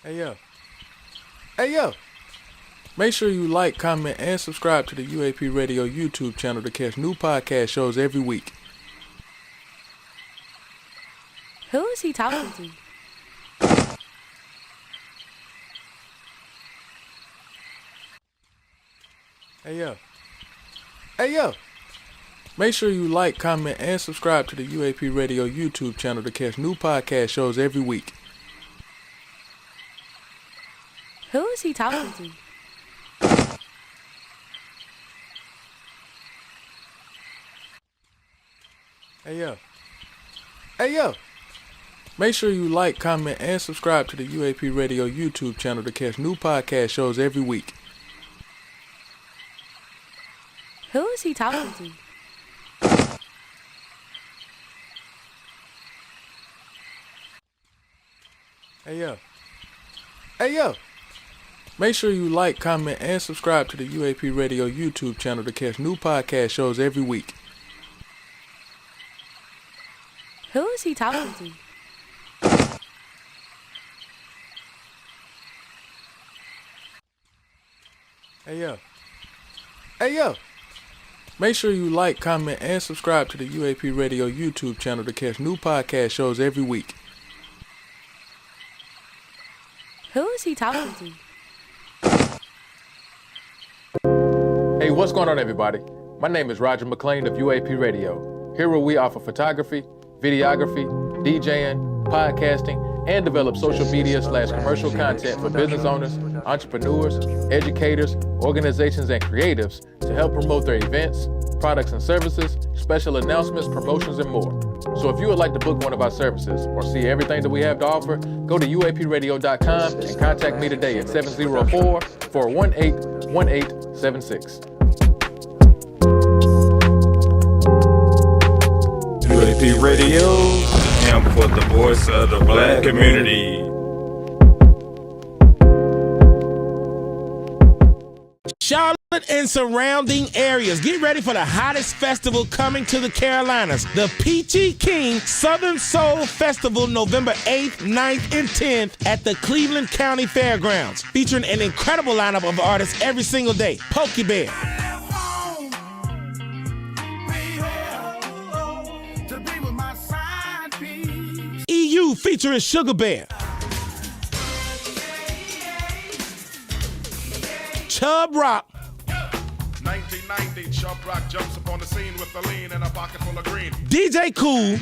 Hey yo. Hey yo. Make sure you like, comment, and subscribe to the UAPRadio YouTube channel to catch new podcast shows every week. Who is he talking to? Hey yo. Hey yo. Make sure you like, comment, and subscribe to the UAPRadio YouTube channel to catch new podcast shows every week. Who is he talking to? Hey yo. Hey yo. Make sure you like, comment, and subscribe to the UAPRadio YouTube channel to catch new podcast shows every week. Who is he talking to? Hey yo. Hey yo. Make sure you like, comment, and subscribe to the UAPRadio YouTube channel to catch new podcast shows every week. Who is he talking to? Hey yo. Hey yo. Make sure you like, comment, and subscribe to the UAPRadio YouTube channel to catch new podcast shows every week. Who is he talking to? Hey, what's going on, everybody? My name is Roger McLean of UAP Radio. Here where we offer photography, videography, DJing, podcasting, and develop social media/commercial content for business owners, entrepreneurs, educators, organizations, and creatives to help promote their events, products and services, special announcements, promotions, and more. So if you would like to book one of our services or see everything that we have to offer, go to UAPRadio.com and contact me today at 704-418-1876. UAP Radio, and for the voice of the black community. Charlotte and surrounding areas, get ready for the hottest festival coming to the Carolinas. The Peachy King Southern Soul Festival, November 8th, 9th, and 10th at the Cleveland County Fairgrounds. Featuring an incredible lineup of artists every single day. Pokey Bear, EU featuring Sugar Bear, Chub Rock, 1990, Chub Rock jumps upon the scene with the lean and a pocket full of green. DJ Cool,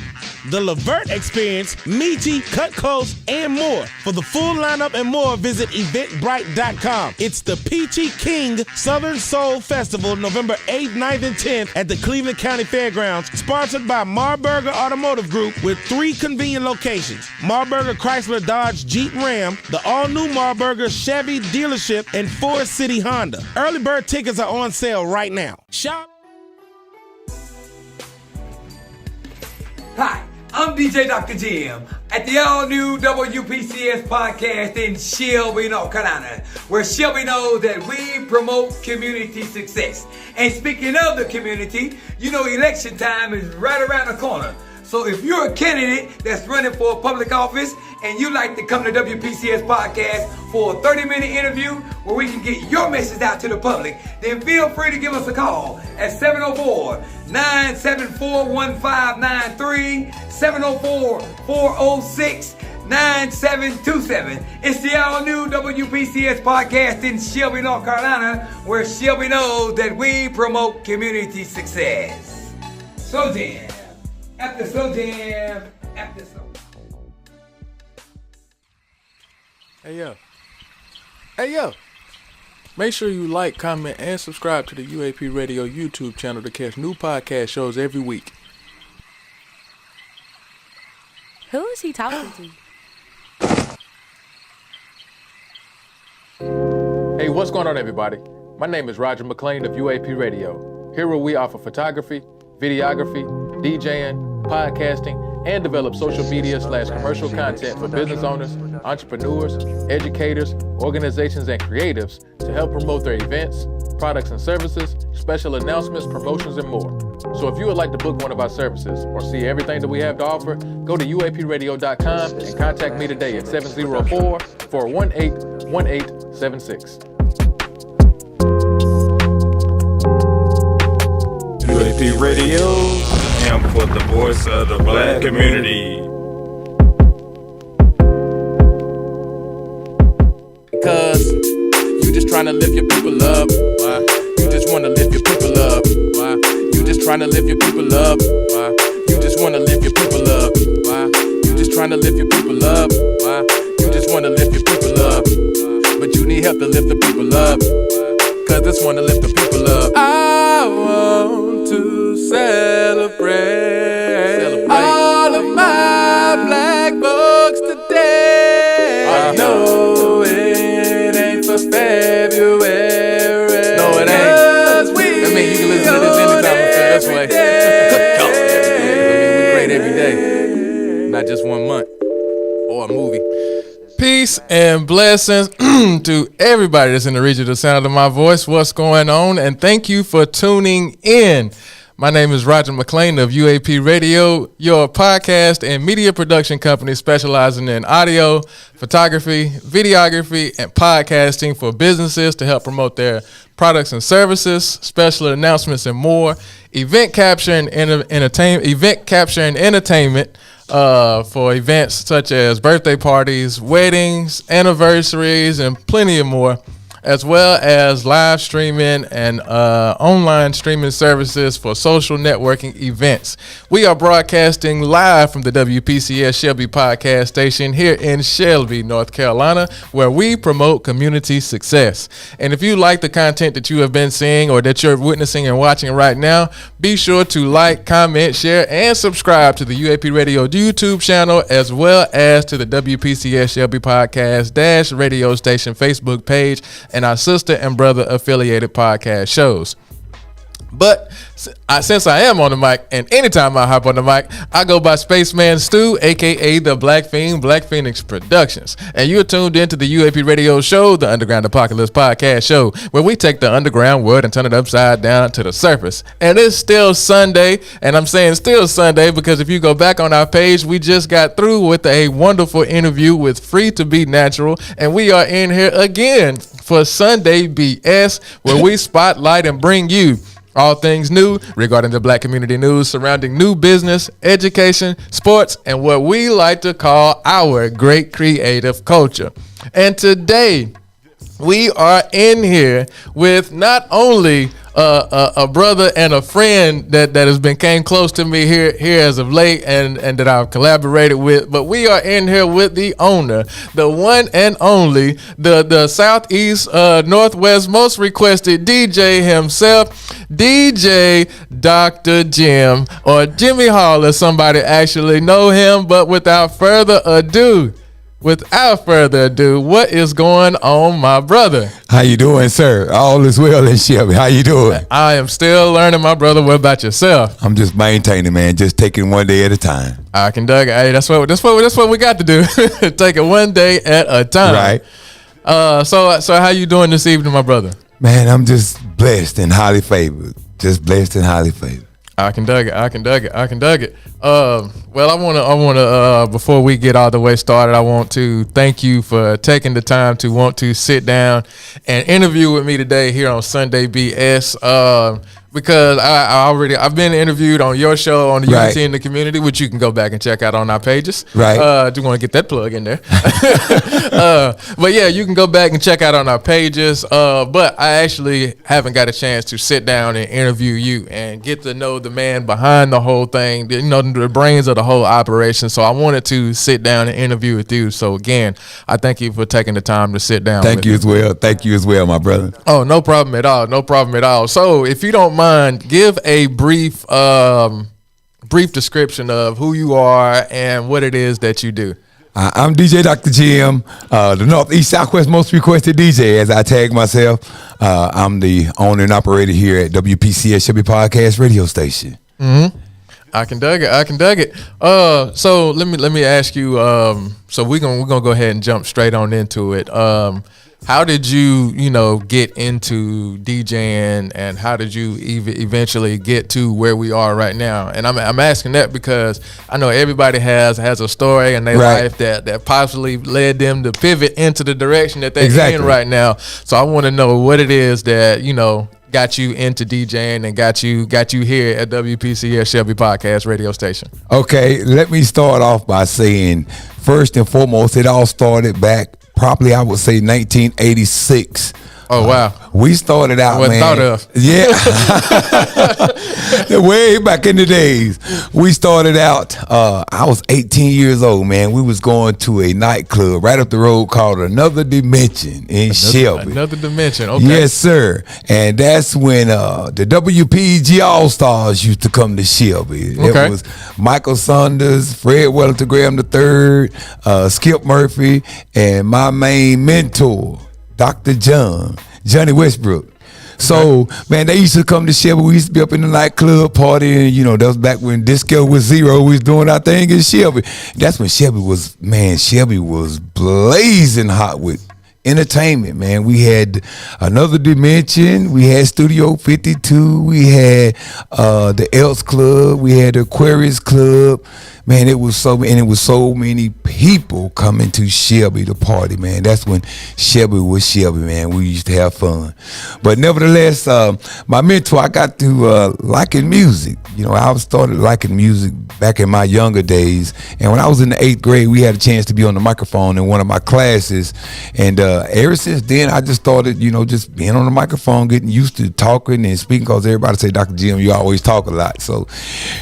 The Levert Experience, Meaty, Cut Close, and more. For the full lineup and more, visit eventbrite.com. It's the Peachy King Southern Soul Festival, November 8th, 9th, and 10th at the Cleveland County Fairgrounds, sponsored by Marburger Automotive Group with 3 convenient locations: Marburger Chrysler Dodge Jeep Ram, the all-new Marburger Chevy dealership, and Forest City Honda. Early bird tickets are on sale right now. Hi, I'm DJ Dr. Jim at the all-new WPCS podcast in Shelby, North Carolina, where Shelby knows that we promote community success. And speaking of the community, you know election time is right around the corner. So if you're a candidate that's running for a public office and you'd like to come to WPCS podcast for a 30-minute interview where we can get your message out to the public, then feel free to give us a call at 704-974-1593, 704-406-9727. It's the all-new WPCS podcast in Shelby, North Carolina, where Shelby knows that we promote community success. So then, after slow jam, after slow. Hey yo. Hey yo. Make sure you like, comment, and subscribe to the UAP Radio YouTube channel to catch new podcast shows every week. Who is he talking to? Hey, what's going on, everybody? My name is Roger McLean of UAP Radio. Here where we offer photography, videography, DJing, podcasting, and develop social media/commercial content for business owners, entrepreneurs, educators, organizations, and creatives to help promote their events, products and services, special announcements, promotions, and more. So if you would like to book one of our services or see everything that we have to offer, go to UAPRadio.com and contact me today at 704-418-1876. UAP Radio, and for the voice of the black community. Cause you just trying to lift your people up. Why? You just want to lift your people up. Why? You just trying to lift your people up. Why? You just want to lift your people up. Why? You just trying to lift your people up. Why? You just want to lift your people up. But you need help to lift the people up. Cause this one to lift the people up. I want to celebrate all of my black folks today. I know it ain't for February. No, it ain't. I mean, you can listen to this anytime you feel this way. We great every day, not just 1 month or a movie. Peace and blessings to everybody that's in the region of the sound of my voice. What's going on? And thank you for tuning in. My name is Roger McLean of UAP Radio, your podcast and media production company specializing in audio, photography, videography, and podcasting for businesses to help promote their products and services, special announcements, and more. Event capture and entertainment. For events such as birthday parties, weddings, anniversaries, and plenty of more, as well as live streaming and online streaming services for social networking events. We are broadcasting live from the WPCS Shelby podcast station here in Shelby, North Carolina, where we promote community success. And if you like the content that you have been seeing or that you're witnessing and watching right now, be sure to like, comment, share, and subscribe to the UAP Radio YouTube channel, as well as to the WPCS Shelby podcast radio station Facebook page and our sister and brother affiliated podcast shows. But since I am on the mic, and anytime I hop on the mic, I go by Spaceman Stu, a.k.a. the Black Fiend, Black Phoenix Productions. And you're tuned into the UAP Radio show, the Underground Apocalypse podcast show, where we take the underground world and turn it upside down to the surface. And it's still Sunday, and I'm saying still Sunday because if you go back on our page, we just got through with a wonderful interview with Free to Be Natural, and we are in here again for Sunday BS, where we spotlight and bring you all things new regarding the black community news surrounding new business, education, sports, and what we like to call our great creative culture. And today, we are in here with not only a brother and a friend that has came close to me here as of late and that I've collaborated with, but we are in here with the owner, the one and only, the Southeast Northwest most requested DJ himself, DJ Dr. Jim, or Jimmy Hall as somebody actually know him. But without further ado, what is going on, my brother? How you doing, sir? All is well in Shelby. How you doing? I am still learning, my brother. What about yourself? I'm just maintaining, man. Just taking one day at a time. I can dig it. Hey, that's what we got to do. Take it one day at a time. Right. So how you doing this evening, my brother? Man, I'm just blessed and highly favored. Just blessed and highly favored. I can dig it. Well, I want to before we get all the way started, I want to thank you for taking the time to want to sit down and interview with me today here on Sunday BS. Because I've been interviewed on your show on the Unity in the Community, which you can go back and check out on our pages. Right. Do want to get that plug in there. But yeah, you can go back and check out on our pages. But I actually haven't got a chance to sit down and interview you and get to know the man behind the whole thing, the brains of the whole operation. So I wanted to sit down and interview with you. So again, I thank you for taking the time to sit down. Thank you as well. Thank you as well, my brother. Oh, no problem at all. No problem at all. So if you don't mind, give a brief description of who you are and what it is that you do. I'm DJ Dr. Jim, the Northeast Southwest most requested DJ, as I tag myself. I'm the owner and operator here at WPCS Shelby Podcast Radio Station. Mm-hmm. I can dig it. So let me ask you. So we're gonna go ahead and jump straight on into it. How did you get into DJing, and how did you eventually get to where we are right now? And I'm asking that because I know everybody has a story in their life that possibly led them to pivot into the direction that they're in right now. So I want to know what it is that got you into DJing and got you here at WPCS Shelby Podcast Radio Station. Okay, let me start off by saying, first and foremost, it all started back probably, I would say, 1986. Oh, wow. We started out, man. Thought of. Yeah. Way back in the days. We started out, I was 18 years old, man. We was going to a nightclub right up the road called Another Dimension in Shelby. Another Dimension, okay. Yes, sir. And that's when the WPG All-Stars used to come to Shelby. Okay. It was Michael Saunders, Fred Wellington Graham III, Skip Murphy, and my main mentor, Dr. Johnny Westbrook. So, man, they used to come to Shelby. We used to be up in the nightclub partying. That was back when disco was zero. We was doing our thing in Shelby. That's when Shelby was blazing hot with entertainment, man. We had Another Dimension. We had Studio 52. We had the Elks Club. We had the Aquarius Club. Man, it was so many people coming to Shelby to party, man. That's when Shelby was Shelby, man. We used to have fun. But nevertheless, my mentor, I got to liking music. I started liking music back in my younger days. And when I was in the 8th grade, we had a chance to be on the microphone in one of my classes. And ever since then, I just started, just being on the microphone, getting used to talking and speaking, because everybody say, Dr. Jim, you always talk a lot. So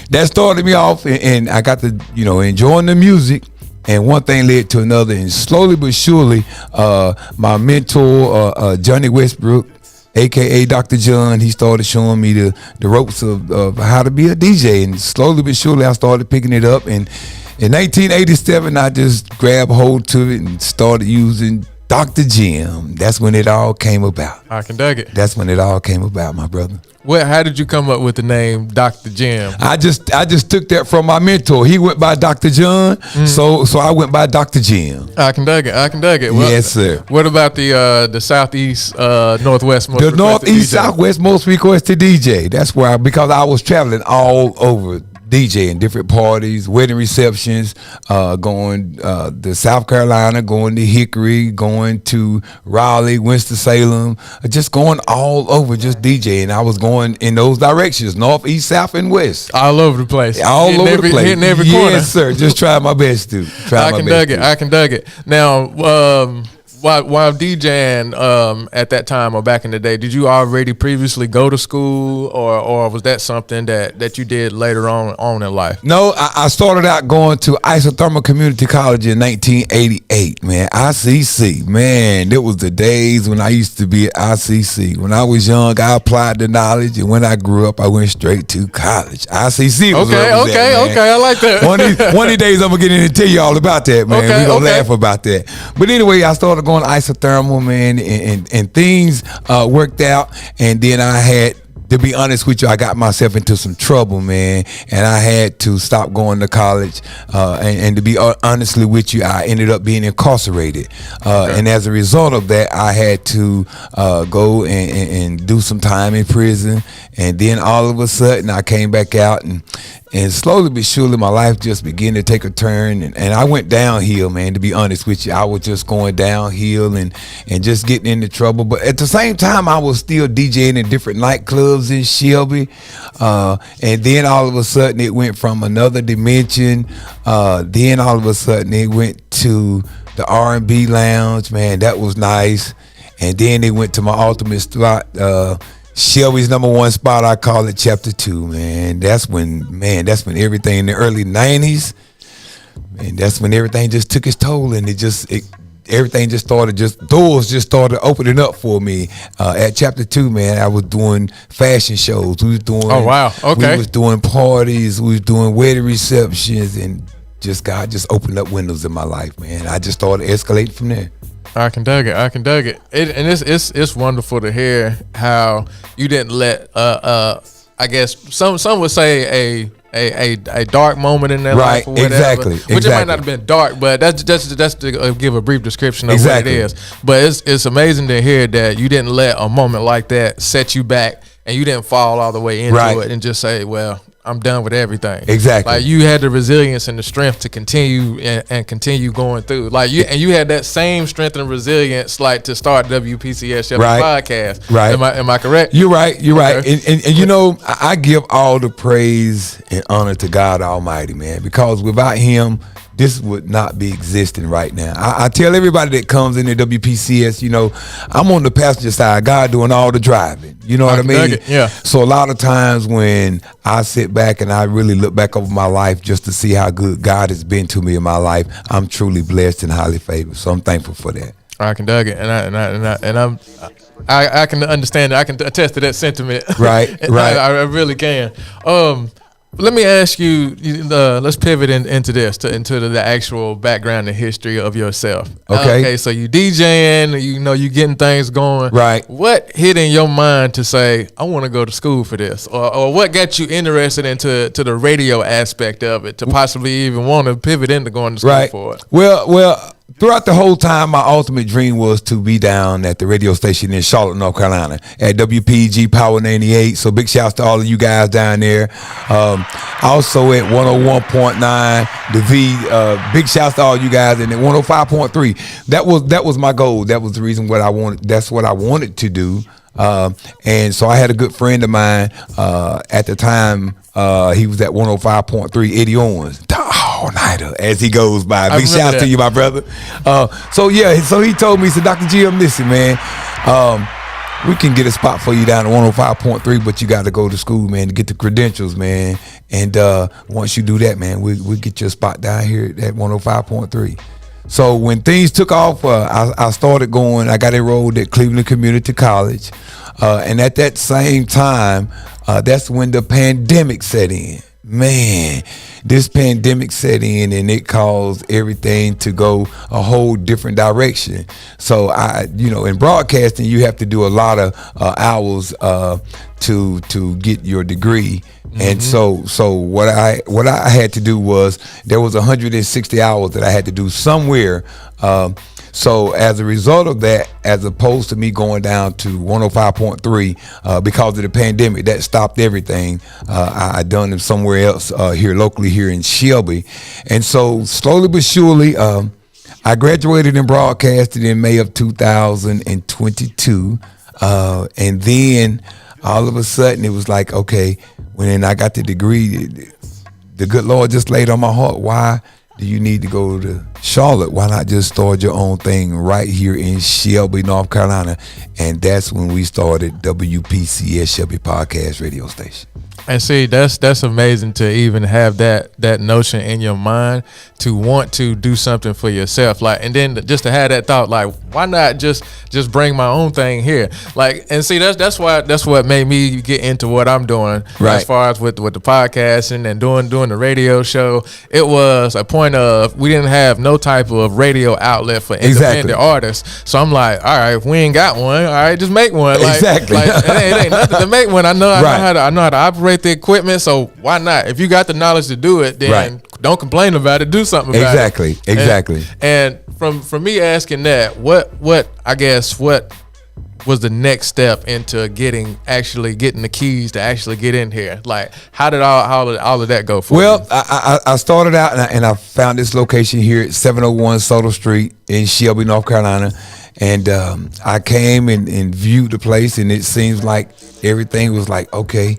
that started me off, and I got to enjoying the music, and one thing led to another, and slowly but surely, my mentor, Johnny Westbrook, aka Dr. John, he started showing me the ropes of how to be a DJ, and slowly but surely I started picking it up, and in 1987 I just grabbed hold to it and started using Dr. Jim. That's when it all came about. I can dig it. That's when it all came about, my brother. Well, how did you come up with the name Dr. Jim? I just took that from my mentor. He went by Dr. John, so I went by Dr. Jim. I can dig it. Well, yes, sir. What about the Southeast, Northwest most the requested Northeast, DJ? Southwest most requested DJ. That's where because I was traveling all over DJing different parties, wedding receptions, going to South Carolina, going to Hickory, going to Raleigh, Winston-Salem, just going all over just DJing. I was going in those directions, north, east, south, and west. All over the place. All over the place. Hitting every corner. Yes, sir. Just try my best to. I can dig it. Now, while DJing at that time or back in the day, did you already previously go to school, or was that something that you did later on in life? No, I started out going to Isothermal Community College in 1988, man. ICC, man, it was the days when I used to be at ICC. When I was young, I applied the knowledge, and when I grew up, I went straight to college. ICC was where I was at, man. I like that. One of these days, I'm going to get in and tell you all about that, man. We're going to laugh about that. But anyway, I started going isothermal, man, and things worked out, and then I had, to be honest with you, I got myself into some trouble, man, and I had to stop going to college, and to be honestly with you, I ended up being incarcerated, and as a result of that, I had to go and do some time in prison, and then all of a sudden, I came back out, and slowly but surely, my life just began to take a turn, and I went downhill, man, to be honest with you. I was just going downhill and just getting into trouble. But at the same time, I was still DJing in different nightclubs in Shelby. And then all of a sudden, it went from Another Dimension. Then all of a sudden, it went to the R&B Lounge. Man, that was nice. And then it went to my ultimate spot, Shelby's #1 spot. I call it Chapter 2, man. That's when everything in the early 90s, and that's when everything just took its toll, and everything just started, doors just started opening up for me. At Chapter 2, man, I was doing fashion shows. We was doing, oh wow, okay. We was doing parties. We was doing wedding receptions, and God just opened up windows in my life, man. I just started escalating from there. I can dig it. And it's wonderful to hear how you didn't let I guess some would say a dark moment in their life or whatever. Exactly. Which it might not have been dark, but that's to give a brief description of what it is. But it's amazing to hear that you didn't let a moment like that set you back and you didn't fall all the way into it and just say, well, I'm done with everything. Exactly. Like you had the resilience and the strength to continue and continue going through. Like you had that same strength and resilience like to start WPCS Shelby podcast. Right. Am I correct? You're right. And you know, I give all the praise and honor to God Almighty, man, because without him, this would not be existing right now. I tell everybody that comes into WPCS, you know, I'm on the passenger side, God doing all the driving. You know what I mean? Yeah. So a lot of times when I sit back and I really look back over my life just to see how good God has been to me in my life, I'm truly blessed and highly favored. So I'm thankful for that. I can dig it, I can understand it. I can attest to that sentiment. Right. I really can. Let me ask you. Let's pivot into the actual background and history of yourself. Okay. So you DJing, you getting things going. Right. What hit in your mind to say I want to go to school for this, or what got you interested into the radio aspect of it to possibly even want to pivot into going to school for it? Well. Throughout the whole time, my ultimate dream was to be down at the radio station in Charlotte, North Carolina, at WPG Power 98. So big shouts to all of you guys down there. Also at 101.9, the V. Big shouts to all you guys, and at 105.3. That was my goal. That was the reason what I wanted. That's what I wanted to do. And so I had a good friend of mine at the time. He was at 105.3, Eddie Owens, all-nighter, as he goes by. Big shout out to you, my brother. So he told me, he said, Dr. Jim, listen, man, we can get a spot for you down at 105.3, but you got to go to school, man, to get the credentials, man. And once you do that, man, we'll get you a spot down here at 105.3. So when things took off, I started going. I got enrolled at Cleveland Community College. And at that same time, that's when the pandemic set in. Man, this pandemic set in and it caused everything to go a whole different direction. So in broadcasting, you have to do a lot of hours to get your degree. Mm-hmm. And so what I had to do was there was 160 hours that I had to do somewhere. So as a result of that, as opposed to me going down to 105.3 because of the pandemic, that stopped everything. I done it somewhere else here locally here in Shelby. And so slowly but surely, I graduated in broadcasting in May of 2022. And then all of a sudden it was like, okay, when I got the degree, the good Lord just laid on my heart, why do you need to go to Charlotte? Why not just start your own thing right here in Shelby, North Carolina? And that's when we started WPCS Shelby Podcast Radio Station. And see, that's amazing to even have that notion in your mind to want to do something for yourself, like, and then just to have that thought, like, why not just bring my own thing here, like, and see, that's what made me get into what I'm doing, right, as far as with the podcasting and doing the radio show. It was a point of we didn't have no type of radio outlet for independent artists, so I'm like, all right, if we ain't got one, all right, just make one. Like, exactly. Like, it ain't nothing to make one. I know how to operate the equipment, so why not? If you got the knowledge to do it, then don't complain about it. Do something about it. Exactly. And from me asking that, what I guess what was the next step into getting the keys to actually get in here? Like, how did all of that go for you? Well, I started out and I found this location here at 701 Soto Street in Shelby, North Carolina. And I came and viewed the place, and it seems like everything was like, okay,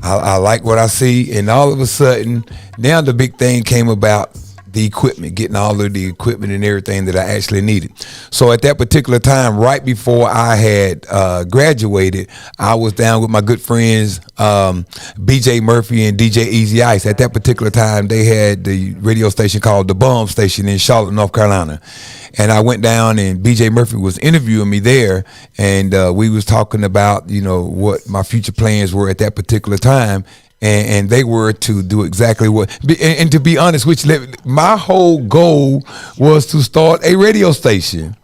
I like what I see. And all of a sudden, now the big thing came about the equipment, getting all of the equipment and everything that I actually needed. So at that particular time, right before I had graduated, I was down with my good friends, BJ Murphy and DJ Easy Ice. At that particular time, they had the radio station called The Bomb Station in Charlotte, North Carolina. And I went down, and BJ Murphy was interviewing me there, and we was talking about, what my future plans were at that particular time. And they were to do exactly what, and to be honest with you, my whole goal was to start a radio station.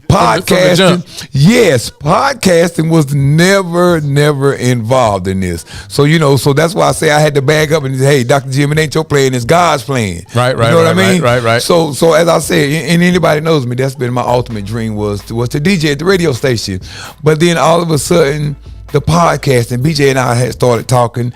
Podcasting, yes, podcasting was never involved in this. So, so that's why I say I had to bag up and say, hey, Dr. Jim, it ain't your playing, it's God's playing. Right. You know what I mean? Right. So as I said, and anybody knows me, that's been my ultimate dream was to DJ at the radio station. But then all of a sudden, the podcast, and BJ and I had started talking,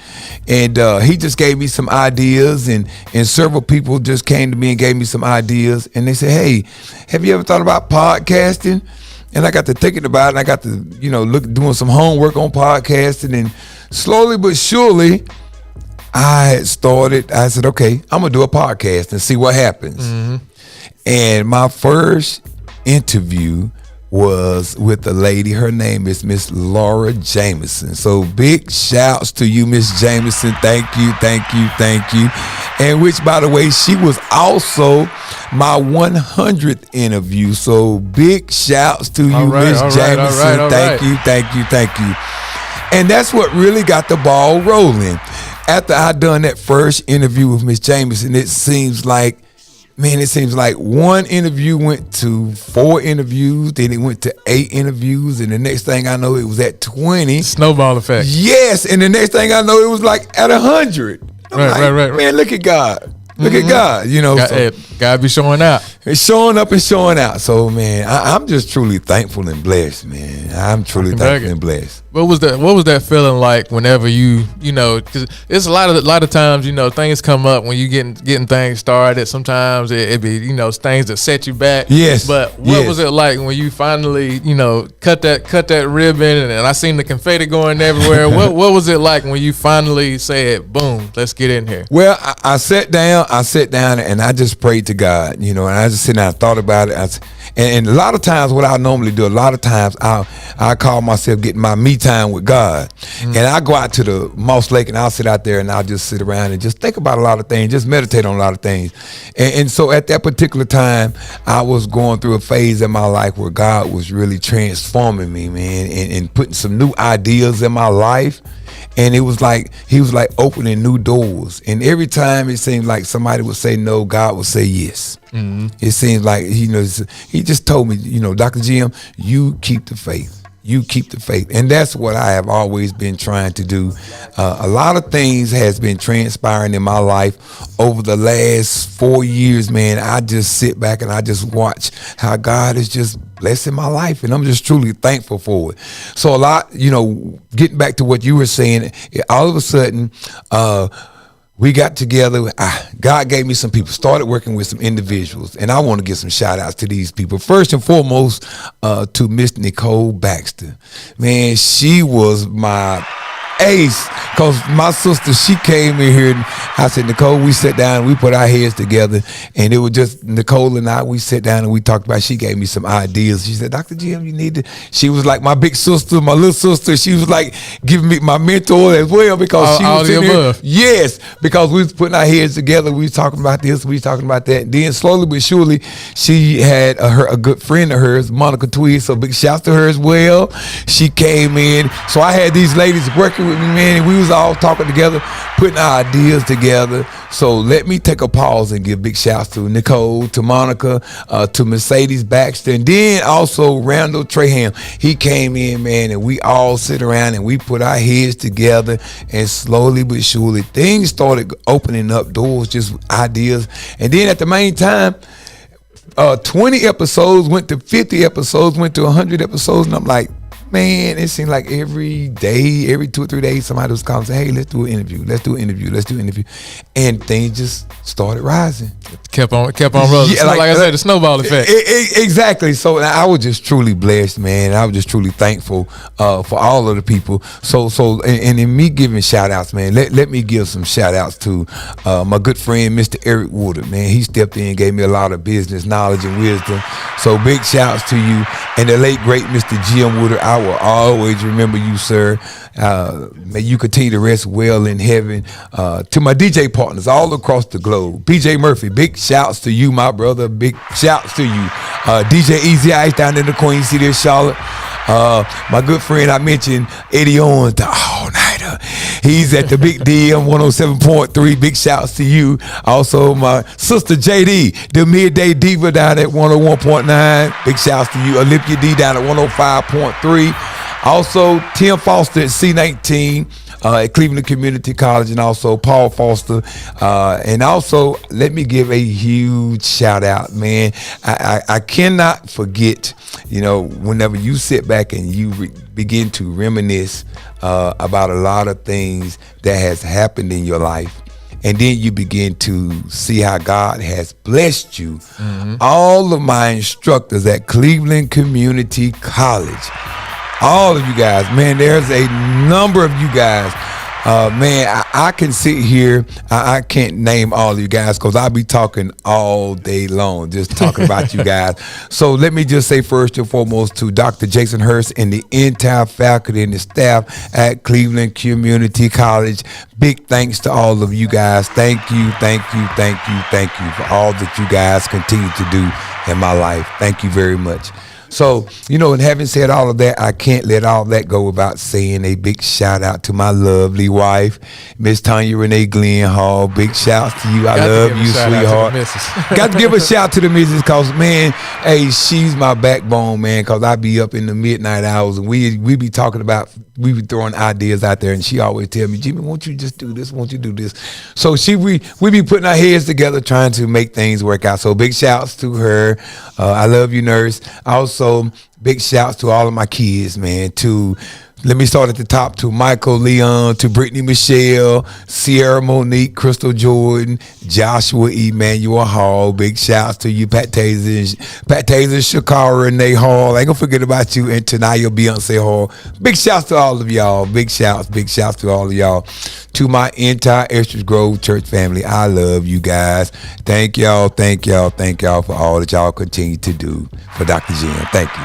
and he just gave me some ideas, and several people just came to me and gave me some ideas, and they said, hey, have you ever thought about podcasting? And I got to thinking about it, and I got to, doing some homework on podcasting, and slowly but surely, I said, okay, I'm going to do a podcast and see what happens. Mm-hmm. And my first interview was with a lady. Her name is Miss Laura Jameson. So big shouts to you, Miss Jameson. Thank you. And which, by the way, she was also my 100th interview. So big shouts to you, Miss Jameson. Thank you. And that's what really got the ball rolling. After I done that first interview with Miss Jameson, it seems like one interview went to 4 interviews, then it went to 8 interviews, and the next thing I know, it was at 20. Snowball effect. Yes, and the next thing I know, it was like at 100. Right. Man, look at God. Look at God, God be showing out. It's showing up and showing out. So, man, I'm just truly thankful and blessed, man. I'm truly thankful and blessed. What was that feeling like whenever because it's a lot of times, things come up when you getting things started. Sometimes it be, things that set you back. Yes. But what was it like when you finally, cut that ribbon and I seen the confetti going everywhere? what was it like when you finally said, boom, let's get in here? Well, I sat down and I just prayed to God, and I just sat down and thought about it. And a lot of times what I normally do, I call myself getting my me time with God. And I go out to the Moss Lake and I'll sit out there and I'll just sit around and just think about a lot of things, just meditate on a lot of things. And so at that particular time, I was going through a phase in my life where God was really transforming me, man, and putting some new ideas in my life. And it was like he was like opening new doors. And every time it seemed like somebody would say no, God would say yes. Mm-hmm. It seems like he just told me, Dr. Jim, you keep the faith. You keep the faith. And that's what I have always been trying to do. A lot of things has been transpiring in my life over the last 4 years, man. I just sit back and I just watch how God is just blessing my life, and I'm just truly thankful for it. So a lot, getting back to what you were saying, all of a sudden, we got together. God gave me some people, started working with some individuals, and I want to give some shout outs to these people. First and foremost, to Miss Nicole Baxter. Man, she was my ace, because my sister, she came in here and I said, Nicole, we sat down and we put our heads together, and it was just Nicole and I, we sat down and we talked about, she gave me some ideas. She said, Dr. Jim, you need to, she was like my big sister, my little sister. She was like giving me my mentor as well, because she was in here. Yes, because we was putting our heads together. We was talking about this, we was talking about that. And then slowly but surely, she had a good friend of hers, Monica Tweed, so big shouts to her as well. She came in. So I had these ladies working with me, man, and we was all talking together, putting our ideas together. So let me take a pause and give big shouts to Nicole, to Monica, to Mercedes Baxter, and then also Randall Traham. He came in, man, and we all sit around and we put our heads together, and slowly but surely things started opening up doors, just ideas. And then at the main time, 20 episodes went to 50 episodes, went to 100 episodes, and I'm like, man, it seemed like every day, every 2 or 3 days, somebody was calling and say, hey, let's do an interview. And things just started rising. Kept on rolling. Yeah, like I said, the snowball effect. Exactly. So I was just truly blessed, man. I was just truly thankful for all of the people. So and in me giving shout outs, man, let me give some shout outs to my good friend, Mr. Eric Woodard, man. He stepped in and gave me a lot of business knowledge and wisdom. So big shouts to you. And the late, great Mr. Jim Woodard, I will always remember you, sir. May you continue to rest well in heaven. To my DJ partners all across the globe, PJ Murphy, big shouts to you, my brother. Big shouts to you. DJ Easy Ice down in the Queen City of Charlotte. My good friend I mentioned, Eddie Owens, the all-nighter. He's at the Big DM 107.3. Big shouts to you. Also, my sister JD, the Midday Diva down at 101.9. Big shouts to you. Olympia D down at 105.3. Also, Tim Foster at C19 at Cleveland Community College, and also Paul Foster. And also, let me give a huge shout out, man. I cannot forget, whenever you sit back and you begin to reminisce about a lot of things that has happened in your life, and then you begin to see how God has blessed you. Mm-hmm. All of my instructors at Cleveland Community College, all of you guys, man, there's a number of you guys. Man, I can sit here. I can't name all of you guys because I'll be talking all day long, just talking about you guys. So let me just say first and foremost to Dr. Jason Hurst and the entire faculty and the staff at Cleveland Community College. Big thanks to all of you guys. Thank you for all that you guys continue to do in my life. Thank you very much. So, and having said all of that, I can't let all that go without saying a big shout out to my lovely wife, Miss Tanya Renee Glenn Hall. Big shouts to you. I love you, sweetheart. Got to give a shout to the missus because, man, hey, she's my backbone, man, because I be up in the midnight hours and we be talking about, we be throwing ideas out there, and she always tell me, Jimmy, won't you just do this? Won't you do this? So we be putting our heads together trying to make things work out. So big shouts to her. I love you, nurse. Also, big shouts to all of my kids, man. Let me start at the top, to Michael Leon, to Brittany Michelle, Sierra Monique, Crystal Jordan, Joshua Emmanuel Hall. Big shouts to you, Pat Taser, Shakara Renee Hall. I ain't gonna forget about you, and Tanaya Beyonce Hall. Big shouts to all of y'all. Big shouts to all of y'all. To my entire Estridge Grove Church family, I love you guys. Thank y'all for all that y'all continue to do for Dr. Jim. Thank you.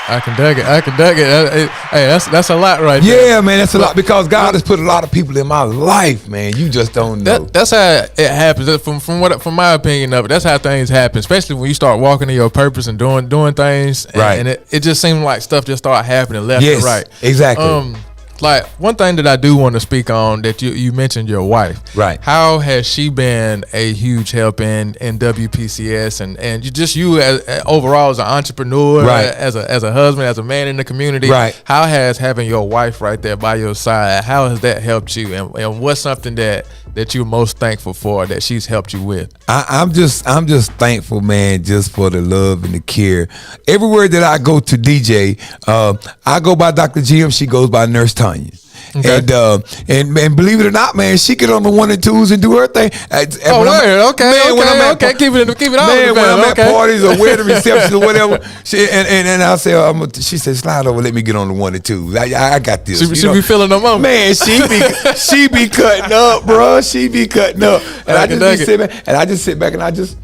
I can dig it. Hey, that's a lot right there. Yeah, man, that's a lot because God has put a lot of people in my life, man. You just don't know. That's how it happens. From my opinion of it, that's how things happen. Especially when you start walking in your purpose and doing things, right? And it just seems like stuff just start happening left and right. Exactly. Like one thing that I do want to speak on that you mentioned your wife. Right. How has she been a huge help in WPCS and you as overall as an entrepreneur, right, as a husband, as a man in the community. Right. How has having your wife right there by your side, how has that helped you? And what's something that you're most thankful for that she's helped you with? I'm just thankful, man, just for the love and the care. Everywhere that I go to DJ, I go by Dr. Jim, she goes by Nurse Tanya. Okay. And believe it or not, man, she get on the 1 and 2s and do her thing. Okay. Keep it on. Man, when I'm at parties or wedding receptions or whatever, and I say, she said, slide over, let me get on the 1 and 2s. I got this. She be feeling them up. Man, she be cutting up, bro. She be cutting up, and I just sit back and I just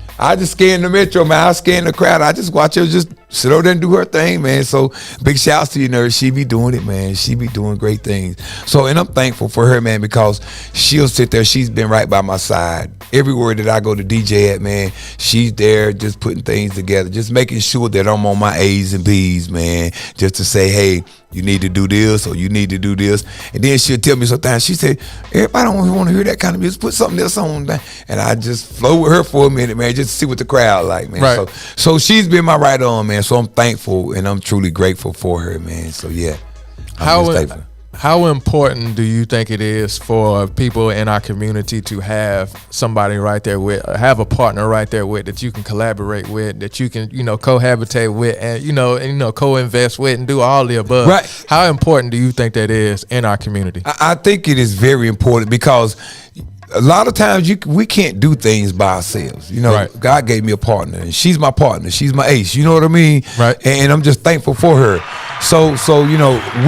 scan the metro, man. I scan the crowd. I just watch her just sit over there and do her thing, man. So big shouts to you, nurse. She be doing it, man. She be doing great things. So, and I'm thankful for her, man, because she'll sit there. She's been right by my side. Everywhere that I go to DJ at, man, she's there just putting things together, just making sure that I'm on my A's and B's, man, just to say, hey, you need to do this or you need to do this. And then she'll tell me sometimes, she said, everybody don't want to hear that kind of music. Put something else on. And I just flow with her for a minute, man, just to see what the crowd like, man. Right. So she's been my right on, man. So I'm thankful and I'm truly grateful for her, man. So yeah, I'm just thankful. How important do you think it is for people in our community to have somebody right there with, have a partner right there with that you can collaborate with, that you can, cohabitate with, and co-invest with, and do all the above? Right. How important do you think that is in our community? I think it is very important because a lot of times we can't do things by ourselves. Right. God gave me a partner, and she's my partner. She's my ace. You know what I mean? Right. And I'm just thankful for her. So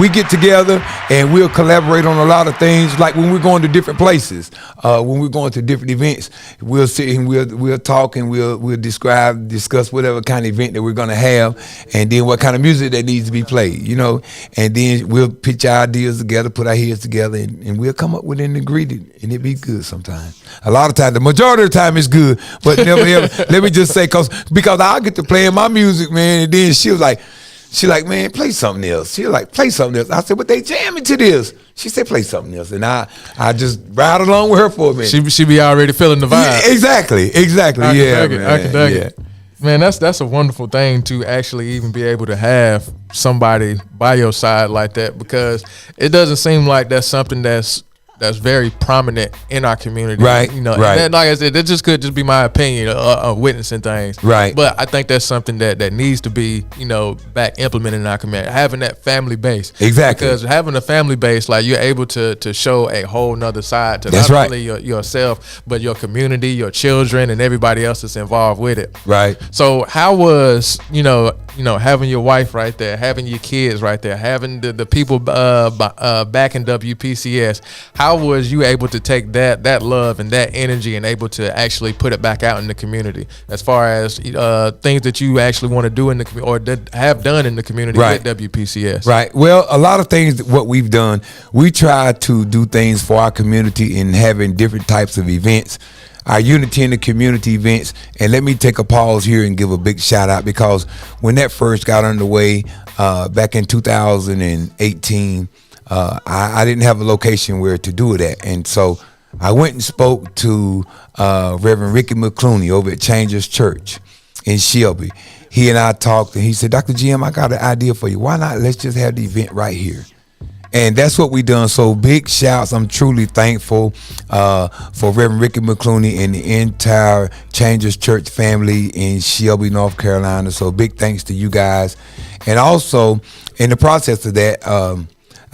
we get together and we'll collaborate on a lot of things. Like when we're going to different places, when we're going to different events, we'll sit and we'll talk and we'll discuss whatever kind of event that we're gonna have, and then what kind of music that needs to be played. And then we'll pitch our ideas together, put our heads together, and we'll come up with an ingredient, and it be good sometimes. A lot of times, the majority of the time, it's good, but never ever. Let me just say, because I get to play my music, man, and then she was like, She like, man, play something else. She like, play something else. I said, but they jamming to this. She said, play something else. And I just ride along with her for a minute. She be already feeling the vibe. Yeah, exactly. I can dig Yeah. it. Man, that's a wonderful thing to actually even be able to have somebody by your side like that, because it doesn't seem like that's something that's very prominent in our community, right? You know, right. And like I said, that just could just be my opinion of witnessing things, right? But I think that's something that needs to be, you know, back implemented in our community. Having that family base, exactly, because having a family base, like you're able to show a whole nother side to that's not right. only yourself, but your community, your children, and everybody else that's involved with it, right? So how was you know having your wife right there, having your kids right there, having the people back in WPCS? How was you able to take that love and that energy and able to actually put it back out in the community, as far as things that you actually want to do in the community or that have done in the community, right, with WPCS? Right. Well, a lot of things, what we've done, we try to do things for our community in having different types of events. Our Unity in the Community events, and let me take a pause here and give a big shout out, because when that first got underway back in 2018, I didn't have a location where to do it at, and so I went and spoke to Reverend Ricky McClooney over at Changers Church in Shelby. He and I talked, and he said, Dr. Jim, I got an idea for you. Why not let's just have the event right here? And that's what we done. So big shouts. I'm truly thankful for Reverend Ricky McClooney and the entire Changers Church family in Shelby, North Carolina. So big thanks to you guys. And also, in the process of that,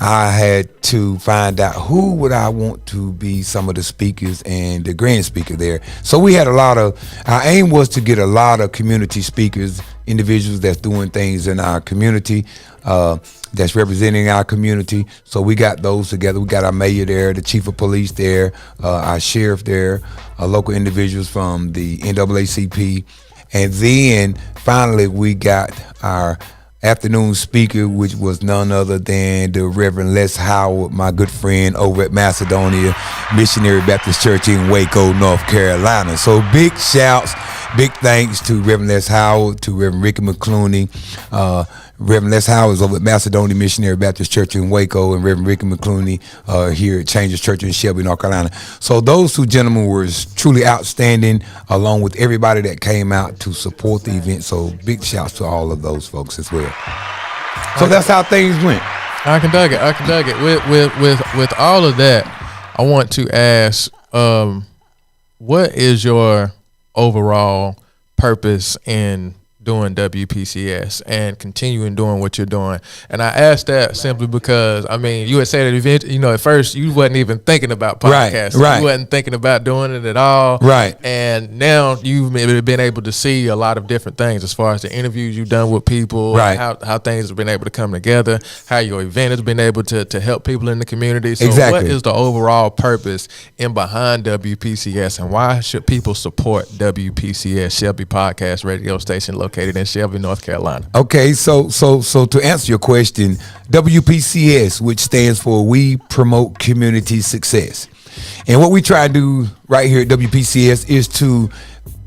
I had to find out who would I want to be some of the speakers and the grand speaker there. So we had our aim was to get a lot of community speakers, individuals that's doing things in our community, that's representing our community. So we got those together. We got our mayor there, the chief of police there, our sheriff there, local individuals from the NAACP. And then finally we got our afternoon speaker, which was none other than the Reverend Les Howard, my good friend over at Macedonia Missionary Baptist Church in Waco, North Carolina. So big shouts, big thanks to Reverend Les Howard, to Reverend Ricky McClooney. Reverend Les Howard is over at Macedonia Missionary Baptist Church in Waco, and Reverend Ricky McClooney here at Changers Church in Shelby, North Carolina. So those two gentlemen were truly outstanding, along with everybody that came out to support the event. So big shouts to all of those folks as well. So that's how things went. I can dig it. With all of that, I want to ask, what is your overall purpose in doing WPCS and continuing doing what you're doing? And I asked that simply because, I mean, you had said at event, you know, at first you wasn't even thinking about podcasting. Right. You wasn't thinking about doing it at all. Right. And now you've been able to see a lot of different things as far as the interviews you've done with people, right, how things have been able to come together, how your event has been able to help people in the community. So exactly. What is the overall purpose in behind WPCS, and why should people support WPCS Shelby Podcast Radio Station located in Shelby, North Carolina? Okay, so to answer your question, WPCS, which stands for We Promote Community Success. And what we try to do right here at WPCS is to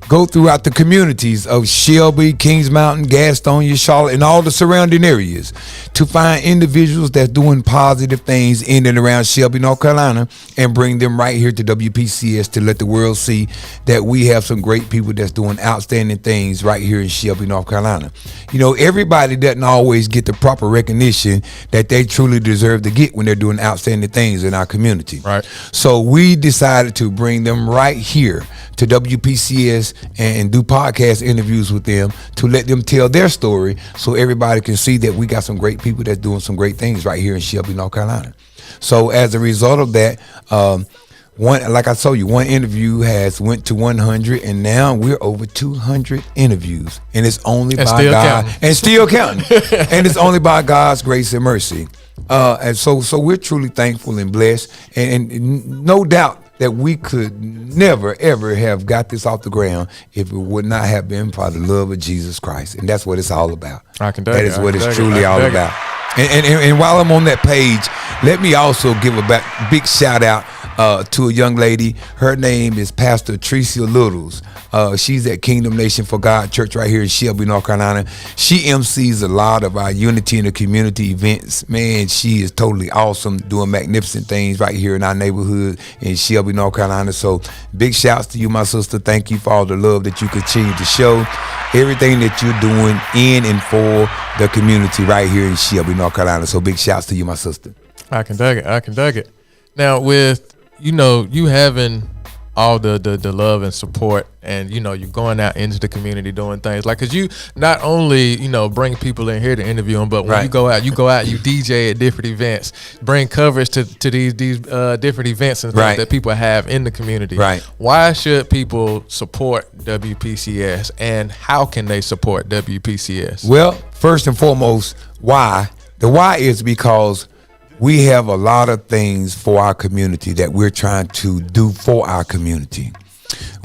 go throughout the communities of Shelby, Kings Mountain, Gastonia, Charlotte, and all the surrounding areas to find individuals that's doing positive things in and around Shelby, North Carolina, and bring them right here to WPCS to let the world see that we have some great people that's doing outstanding things right here in Shelby, North Carolina. You know, everybody doesn't always get the proper recognition that they truly deserve to get when they're doing outstanding things in our community. Right. So we decided to bring them right here to WPCS and do podcast interviews with them to let them tell their story, so everybody can see that we got some great people that's doing some great things right here in Shelby, North Carolina. So as a result of that, like I told you, one interview has went to 100, and now we're over 200 interviews, and it's only by God, and still counting, and it's only by God's grace and mercy. And so we're truly thankful and blessed, and no doubt that we could never, ever have got this off the ground if it would not have been for the love of Jesus Christ. And that's what it's all about. That is what it's truly all about. And while I'm on that page, let me also give a big shout out to a young lady. Her name is Pastor Tricia Littles. She's at Kingdom Nation for God Church right here in Shelby, North Carolina. She MCs a lot of our Unity in the Community events. Man, she is totally awesome, doing magnificent things right here in our neighborhood in Shelby, North Carolina. So big shouts to you, my sister. Thank you for all the love that you continue to show. Everything that you're doing in and for the community right here in Shelby, North Carolina. So big shouts to you, my sister. I can dig it. Now, with, you having all the love and support, and you're going out into the community doing things like, because you not only bring people in here to interview them, but when you go out you DJ at different events, bring coverage to these different events and stuff that people have in the community. Why should people support WPCS, and how can they support WPCS? Well, first and foremost, why? The why is because we have a lot of things for our community that we're trying to do for our community.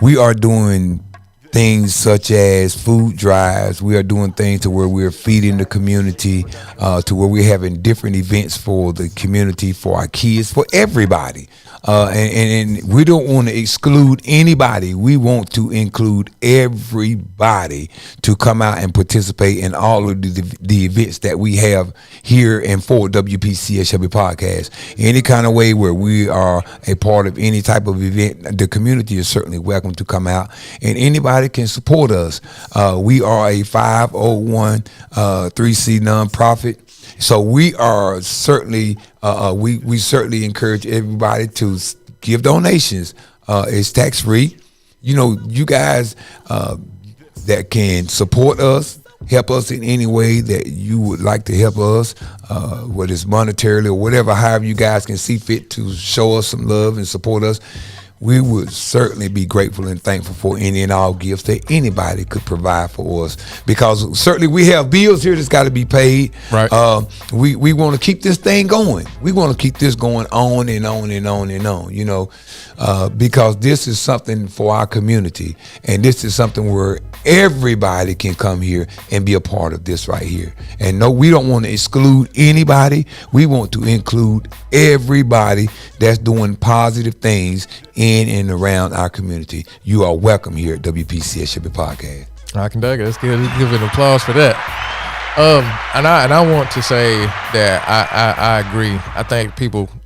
We are doing things such as food drives. We are doing things to where we're feeding the community, to where we're having different events for the community, for our kids, for everybody. And we don't want to exclude anybody. We want to include everybody to come out and participate in all of the events that we have here and for WPCS Shelby Podcast. Any kind of way where we are a part of any type of event, the community is certainly welcome to come out, and anybody can support us. We are a 501(c) nonprofit. So we are certainly, we certainly encourage everybody to give donations. It's tax free. You guys that can support us, help us in any way that you would like to help us, whether it's monetarily or whatever, however you guys can see fit to show us some love and support us. We would certainly be grateful and thankful for any and all gifts that anybody could provide for us, because certainly we have bills here that's got to be paid. We want to keep this thing going. We want to keep this going on and on and on and on, because this is something for our community, and this is something where everybody can come here and be a part of this right here. And no, we don't want to exclude anybody. We want to include everybody that's doing positive things in and around our community. You are welcome here at WPCS Shelby Podcast. I can dig it. Let's give an applause for that. And I want to say that I agree. I think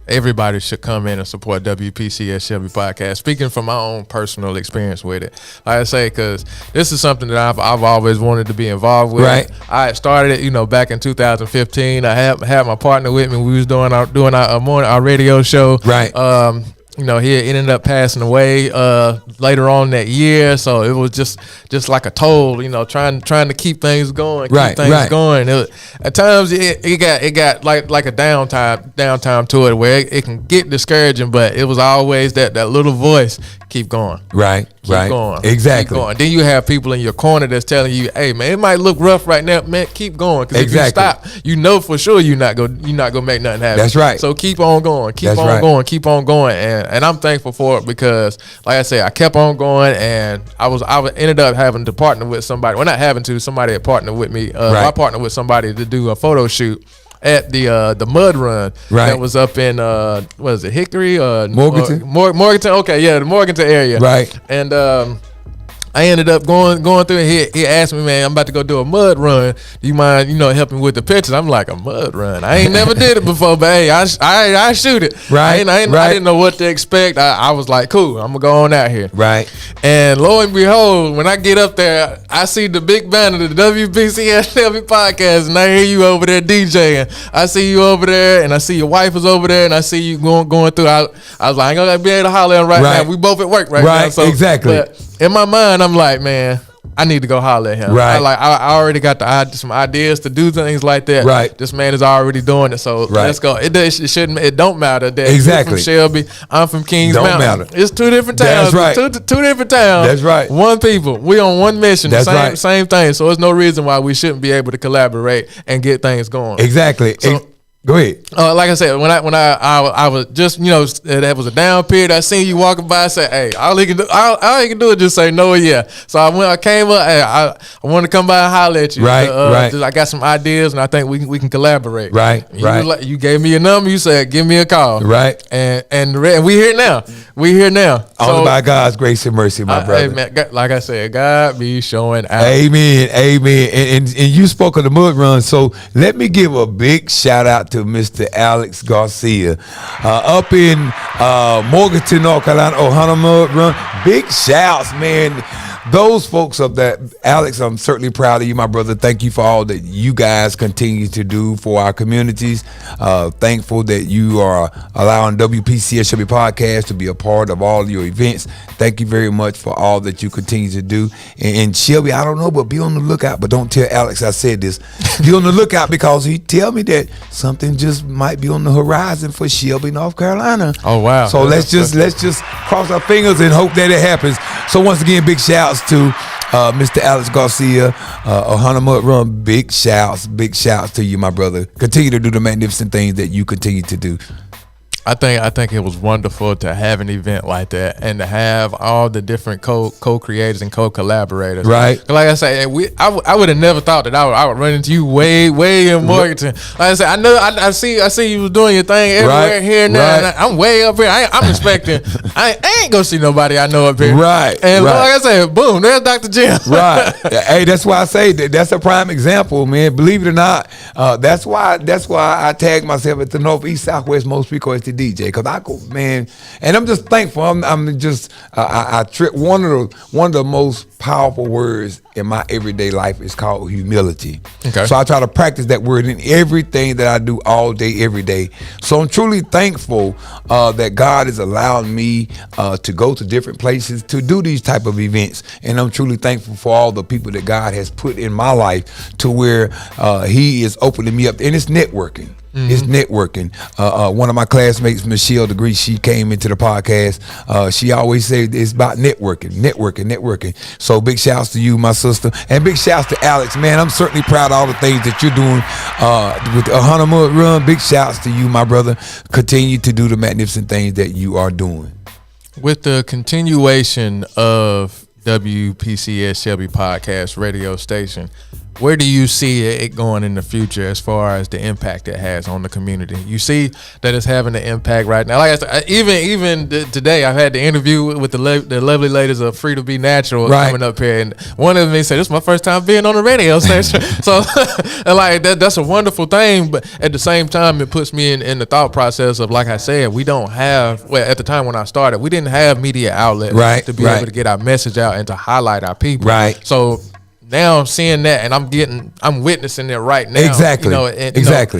everybody should come in and support WPCS Shelby Podcast. Speaking from my own personal experience with it, like I say, because this is something that I've always wanted to be involved with. I had started it, back in 2015. I had my partner with me. We was doing our radio show. He ended up passing away later on that year, so it was just like a toll, trying to keep things going, going. At times it got like a downtime to it, where it can get discouraging, but it was always that little voice, keep going. Keep going. Exactly. Keep going. Then you have people in your corner that's telling you, hey man, it might look rough right now, man, keep going. Because if you stop, for sure you're not gonna make nothing happen. That's right. So keep on going. Keep on going. And I'm thankful for it, because like I said, I kept on going, and I ended up having to partner with somebody. Well, not having to, somebody had partnered with me. I partnered with somebody to do a photo shoot at the mud run that was up in what is it, Hickory, Morganton? Morganton. Okay, yeah, the Morganton area. And I ended up going through, and he asked me, man, I'm about to go do a mud run. Do you mind, helping with the pictures? I'm like, a mud run? I ain't never did it before, but hey, I shoot it. I didn't know what to expect. I was like, cool, I'm gonna go on out here. And lo and behold, when I get up there, I see the big banner, the WPCS Shelby Podcast, and I hear you over there DJing. I see you over there, and I see your wife is over there, and I see you going through. I was like, I ain't gonna be able to holler at him right now. We both at work right now. So, exactly. But in my mind, I'm like, man, I need to go holler at him. I already got some ideas to do things like that. This man is already doing it, so let's go. It don't matter that you're from Shelby, I'm from Kings Mountain. It's two different towns. Two different towns. That's right. One people. We on one mission. Same thing. So there's no reason why we shouldn't be able to collaborate and get things going. Exactly. Go ahead. Like I said, when I was just, that was a down period. I seen you walking by. I said, "Hey, all he can do is just say no or yeah." So I came up. Hey, I wanted to come by and holler at you. Right. I got some ideas, and I think we can collaborate. Right. You gave me your number. You said, "Give me a call." Right. And we here now. Only by God's grace and mercy, my brother. Hey, man, like I said, God be showing out. Amen. And you spoke of the mud run, so let me give a big shout out to Mr. Alex Garcia up in Morganton, North Carolina, Ohana Mud Run. Big shouts, man. Those folks up there, Alex, I'm certainly proud of you, my brother. Thank you for all that you guys continue to do for our communities. Thankful that you are allowing WPCS Shelby podcast to be a part of all your events. Thank you very much for all that you continue to do. And Shelby, I don't know, but be on the lookout. But don't tell Alex I said this. Be on the lookout because he tell me that something just might be on the horizon for Shelby, North Carolina. Oh wow! So let's just cross our fingers and hope that it happens. So once again, big shouts to Mr. Alex Garcia, Ohana Mud Run. Big shouts to you, my brother. Continue to do the magnificent things that you continue to do. I think it was wonderful to have an event like that and to have all the different co-creators and co-collaborators. Right. Like I said, I would have never thought that I would run into you way in Morganton. Like I said, I see you was doing your thing everywhere here and there. And I'm way up here. I'm expecting. I ain't gonna see nobody I know up here. Right. And like I said, boom, there's Dr. Jim. Right. Hey, that's why I say that's a prime example, man. Believe it or not, that's why I tag myself at the Northeast, Southwest, most people as the DJ, because I go, man, and I'm just thankful. I'm just I trip. One of the most powerful words in my everyday life is called humility. Okay. So I try to practice that word in everything that I do all day, every day. So I'm truly thankful that God is allowing me to go to different places to do these type of events, and I'm truly thankful for all the people that God has put in my life to where He is opening me up, and it's networking. Mm-hmm. It's networking. One of my classmates, Michelle Degree, she came into the podcast. She always said it's about networking. So big shouts to you, my sister, and big shouts to Alex. Man, I'm certainly proud of all the things that you're doing with the Ohana Mud Run. Big shouts to you, my brother. Continue to do the magnificent things that you are doing. With the continuation of WPCS Shelby podcast radio station, where do you see it going in the future as far as the impact it has on the community? You see that it's having an impact right now. Like I said, even today, I've had the interview with the lovely ladies of Free to Be Natural coming up here, and one of them said, "This is my first time being on the radio station." So, and like that's a wonderful thing. But at the same time, it puts me in the thought process of, like I said, we don't have. Well, at the time when I started, we didn't have media outlets to be able to get our message out and to highlight our people. Right. So now I'm seeing that, and I'm witnessing it right now. Exactly.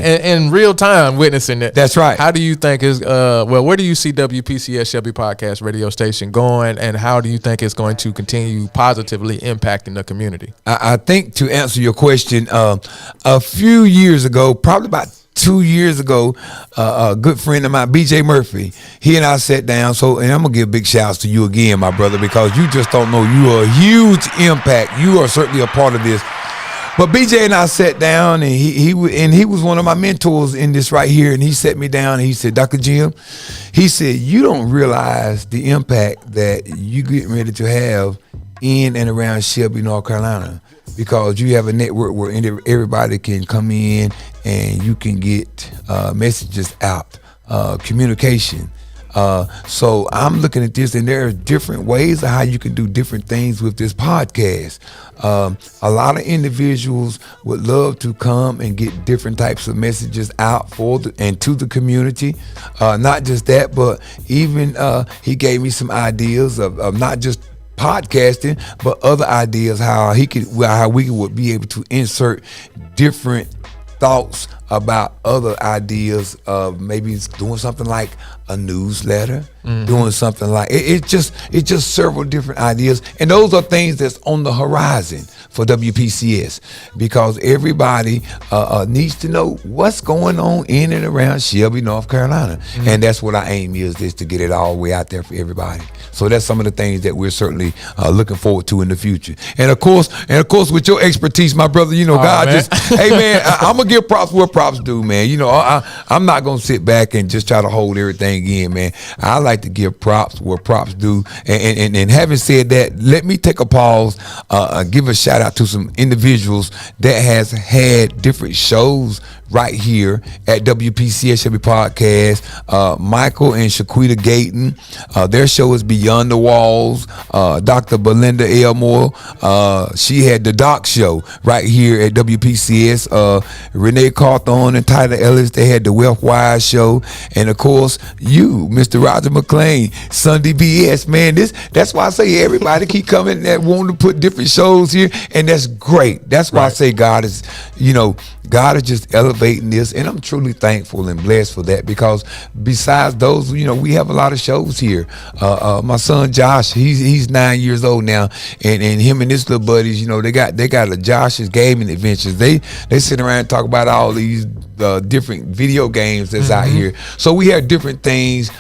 In real time, witnessing it. That's right. How do you think where do you see WPCS Shelby podcast radio station going, and how do you think it's going to continue positively impacting the community? I think, to answer your question, a few years ago, probably about 2 years ago, a good friend of mine, BJ Murphy, he and I sat down. And I'm gonna give big shouts to you again, my brother, because you just don't know. You are a huge impact. You are certainly a part of this. But BJ and I sat down, and he was one of my mentors in this right here. And he sat me down and he said, "Dr. Jim," he said, "you don't realize the impact that you getting ready to have in and around Shelby, North Carolina, because you have a network where everybody can come in and you can get messages out, communication." So I'm looking at this, and there are different ways of how you can do different things with this podcast. A lot of individuals would love to come and get different types of messages out and to the community. Not just that, but even he gave me some ideas of not just podcasting, but other ideas how we would be able to insert different thoughts about other ideas of maybe doing something like a newsletter, doing something like it's just several different ideas, and those are things that's on the horizon for WPCS, because everybody needs to know what's going on in and around Shelby, North Carolina, and that's what our aim is to get it all the way out there for everybody. So that's some of the things that we're certainly looking forward to in the future, and of course with your expertise, my brother, God, man. Just hey man, I'm gonna give props where props props due, man. You know, I'm not gonna sit back and just try to hold everything in, man. I like to give props where props due. And having said that, let me take a pause, give a shout out to some individuals that has had different shows right here at WPCS Shelby Podcast. Michael and Shaquita Gayton, their show is Beyond the Walls. Dr. Belinda Elmore, she had the Doc Show right here at WPCS. Renee Carthon and Tyler Ellis, they had the Wealth Wise Show. And of course, you, Mr. Roger McClain, SundayBS, man. That's why I say everybody keep coming that want to put different shows here, and that's great. That's why I say God is just elevating this, and I'm truly thankful and blessed for that, because besides those, we have a lot of shows here. My son Josh, he's 9 years old now, and him and his little buddies, they got a Josh's Gaming Adventures. They sit around and talk about all these different video games that's out here. So we have different things,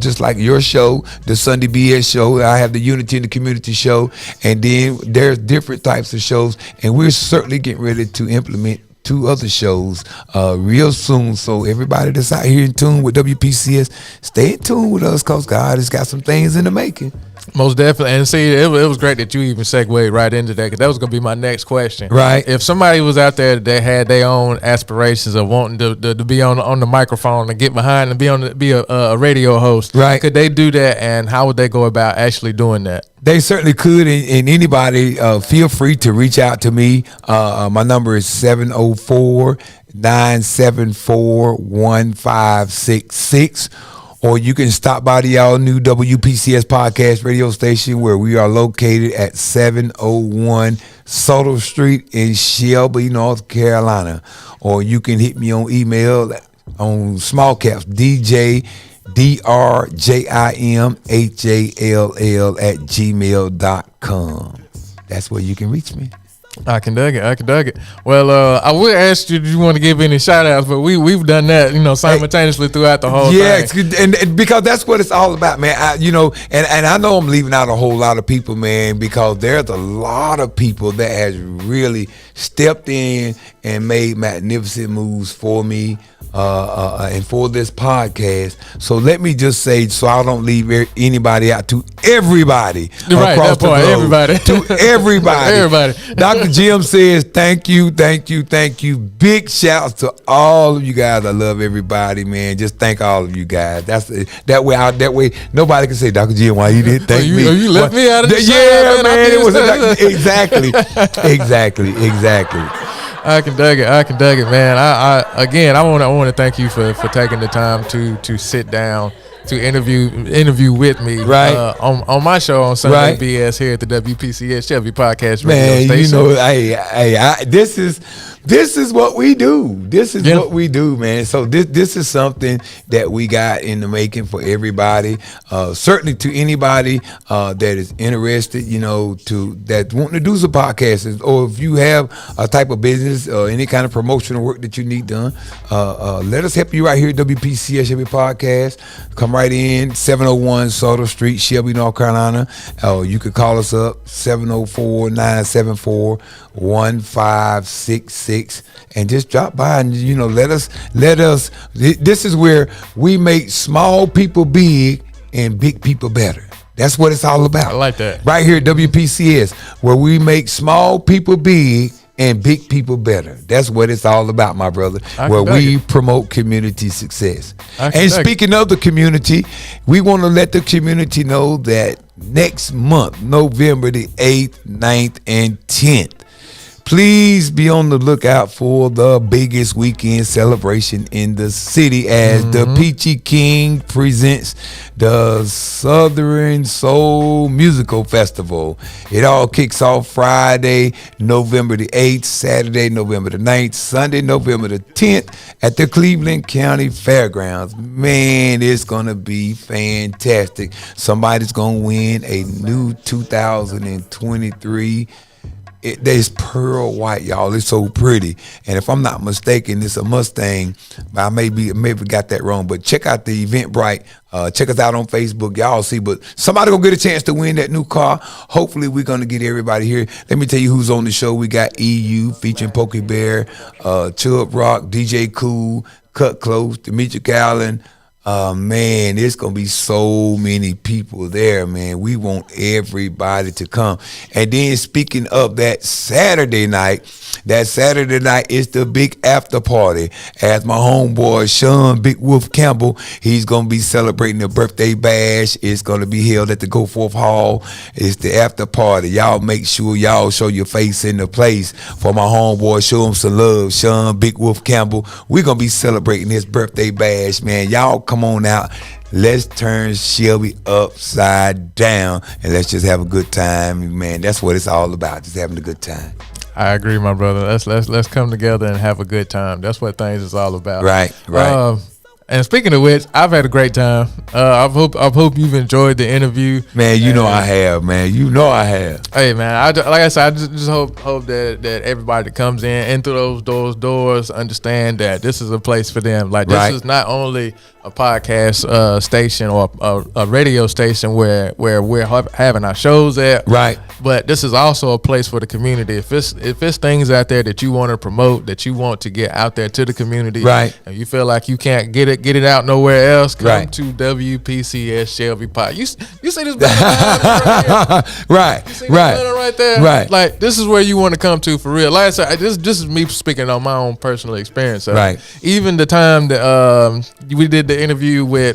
just like your show, the SundayBS show. I have the Unity in the Community show, and then there's different types of shows, and we're certainly getting ready to implement 2 other shows real soon. So everybody that's out here in tune with WPCS, stay in tune with us, because God has got some things in the making. Most definitely. And see, it was great that you even segued right into that, because that was going to be my next question. Right. If somebody was out there that had their own aspirations of wanting to be on the microphone and get behind and be a radio host, right, could they do that, and how would they go about actually doing that? They certainly could, and anybody feel free to reach out to me. My number is 704-974-1566. Or you can stop by the all-new WPCS Podcast radio station, where we are located at 701 Soto Street in Shelby, North Carolina. Or you can hit me on email on small caps, DJDRJIMHALL@gmail.com. That's where you can reach me. I can dig it. Well, I would ask you, did you want to give any shout outs, but we've done that, simultaneously throughout the whole thing. Yeah, and because that's what it's all about, man. And I know I'm leaving out a whole lot of people, man, because there's a lot of people that has really stepped in and made magnificent moves for me and for this podcast. So let me just say, so I don't leave anybody out, to everybody across the globe. Everybody. To everybody. Everybody. Dr. Jim says thank you. Big shouts to all of you guys. I love everybody, man. Just thank all of you guys. That way nobody can say, Dr. Jim, why you didn't thank me? You left me out of the show. Yeah, man. It was exactly. I can dig it, man. I want to thank you for taking the time to sit down to interview with me, right, on my show on SundayBS here at the WPCS Shelby Podcast radio station. This is what we do. This is what we do, man. So this is something that we got in the making for everybody. Certainly to anybody that is interested, that wanting to do some podcasts, or if you have a type of business or any kind of promotional work that you need done, let us help you right here at WPCS Shelby Podcast. Come right in, 701 Soto Street, Shelby, North Carolina. You could call us up, 704-974-1566. And just drop by and let us. This is where we make small people big and big people better. That's what it's all about. I like that. Right here at WPCS, where we make small people big and big people better. That's what it's all about, my brother. Where we promote community success. And speaking of the community, we want to let the community know that next month, November the 8th, 9th, and 10th, please be on the lookout for the biggest weekend celebration in the city, as the Peachy King presents the Southern Soul Musical Festival. It all kicks off Friday, November the 8th, Saturday, November the 9th, Sunday, November the 10th at the Cleveland County Fairgrounds. Man, it's going to be fantastic. Somebody's going to win a new 2023 It's pearl white, y'all. It's so pretty. And if I'm not mistaken, it's a Mustang. I maybe got that wrong. But check out the Eventbrite. Check us out on Facebook. Y'all see. But somebody gonna get a chance to win that new car. Hopefully, we're gonna get everybody here. Let me tell you who's on the show. We got EU featuring Pokey Bear, Chub Rock, DJ Cool, Cut Close, Demetri Allen. Man, there's gonna be so many people there, man. We want everybody to come. And then speaking of that Saturday night is the big after party. As my homeboy Sean Big Wolf Campbell, he's gonna be celebrating the birthday bash. It's gonna be held at the Go Forth Hall. It's the after party. Y'all make sure y'all show your face in the place for my homeboy. Show him some love, Sean Big Wolf Campbell. We're gonna be celebrating his birthday bash, man. Y'all come on out. Let's turn Shelby upside down and let's just have a good time, man. That's what it's all about, just having a good time. I agree, my brother. Let's come together and have a good time. That's what things is all about. Right. And speaking of which, I've had a great time. I hope you've enjoyed the interview. Man, you know I have, man. You know I have. Hey, man, like I said, I just hope that everybody that comes in through those doors understand that this is a place for them. Like, this is not only a podcast station or a radio station where we're having our shows at. Right. But this is also a place for the community. If it's things out there that you want to promote, that you want to get out there to the community, right, and you feel like you can't get it out nowhere else, come to WPCS Shelby Pod. You see this banner right? You see this banner right there? Right. Like, this is where you want to come to for real. Like I said, this is me speaking on my own personal experience. Right. Even the time that we did the interview with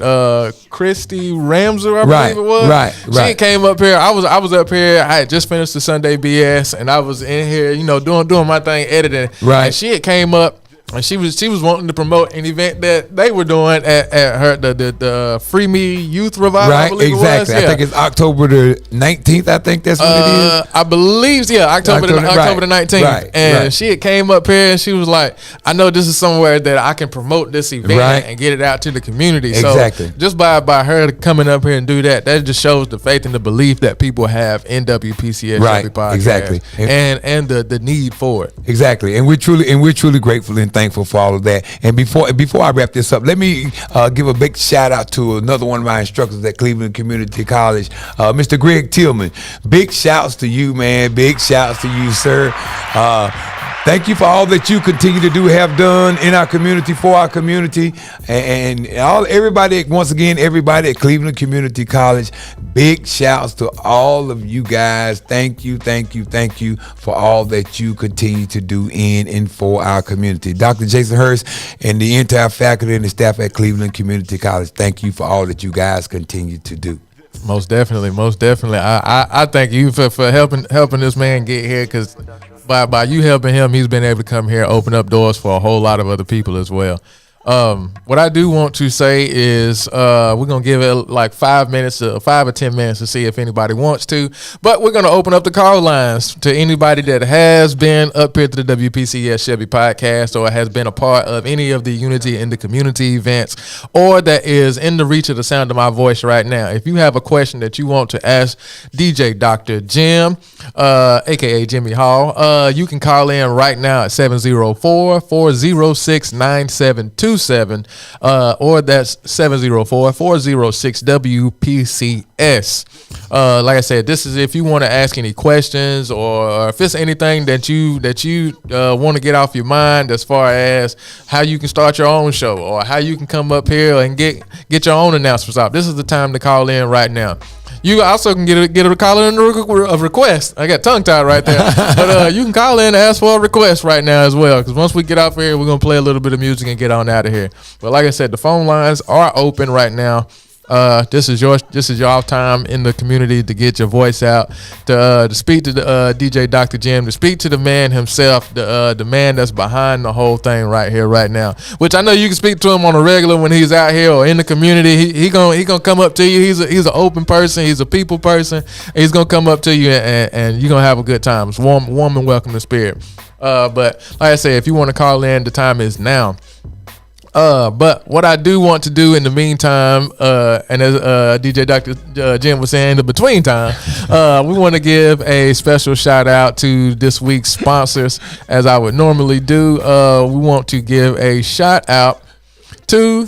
Christy Ramser, I believe it was. Right. She came up here. I was up here. I had just finished the SundayBS, and I was in here, doing my thing, editing. Right. And she had came up. And she was wanting to promote an event that they were doing at her the Free Me Youth Revival. Right, I believe exactly. It was. I think it's October the 19th. I think that's what it is. I believe, October the 19th. Right, and she had came up here and she was like, I know this is somewhere that I can promote this event and get it out to the community. Exactly. So just by her coming up here and do that just shows the faith and the belief that people have in WPCS Shelby Podcast. Exactly. And the need for it. Exactly. And we're truly grateful and thankful for all of that. And before I wrap this up, let me give a big shout out to another one of my instructors at Cleveland Community College, Mr. Greg Tillman. Big shouts to you, man. Big shouts to you, sir. Thank you for all that you continue to have done in our community, for our community, and everybody at Cleveland Community College. Big shouts to all of you guys. Thank you for all that you continue to do in and for our community. Dr. Jason Hurst and the entire faculty and the staff at Cleveland Community College, thank you for all that you guys continue to do. Most definitely. I thank you for helping this man get here, because by you helping him, he's been able to come here, open up doors for a whole lot of other people as well. What I do want to say is we're going to give it like 5 or 10 minutes to see if anybody wants to. But we're going to open up the call lines to anybody that has been up here to the WPCS Shelby podcast or has been a part of any of the Unity in the Community events, or that is in the reach of the sound of my voice right now. If you have a question that you want to ask DJ Dr. Jim, a.k.a. Jimmy Hall, you can call in right now at 704-406-9727. Or that's 704-406-WPCS. Like I said, this is if you want to ask any questions, or if it's anything that you want to get off your mind as far as how you can start your own show, or how you can come up here and get your own announcements out. This is the time to call in right now. You also can get a call in a request. I got tongue tied right there. But you can call in and ask for a request right now as well, because once we get off here, we're going to play a little bit of music and get on out of here. But like I said, the phone lines are open right now. This is your time in the community to get your voice out, to speak to the DJ Dr. Jim, to speak to the man himself, the man that's behind the whole thing right here, right now. Which I know you can speak to him on a regular when he's out here or in the community. He gonna come up to you. He's an open person. He's a people person. He's gonna come up to you and you're gonna have a good time. It's warm and welcome to spirit. But like I say, if you want to call in, the time is now. But what I do want to do in the meantime, and as DJ Dr. Jim was saying, in the between time, we want to give a special shout out to this week's sponsors, as I would normally do. We want to give a shout out to,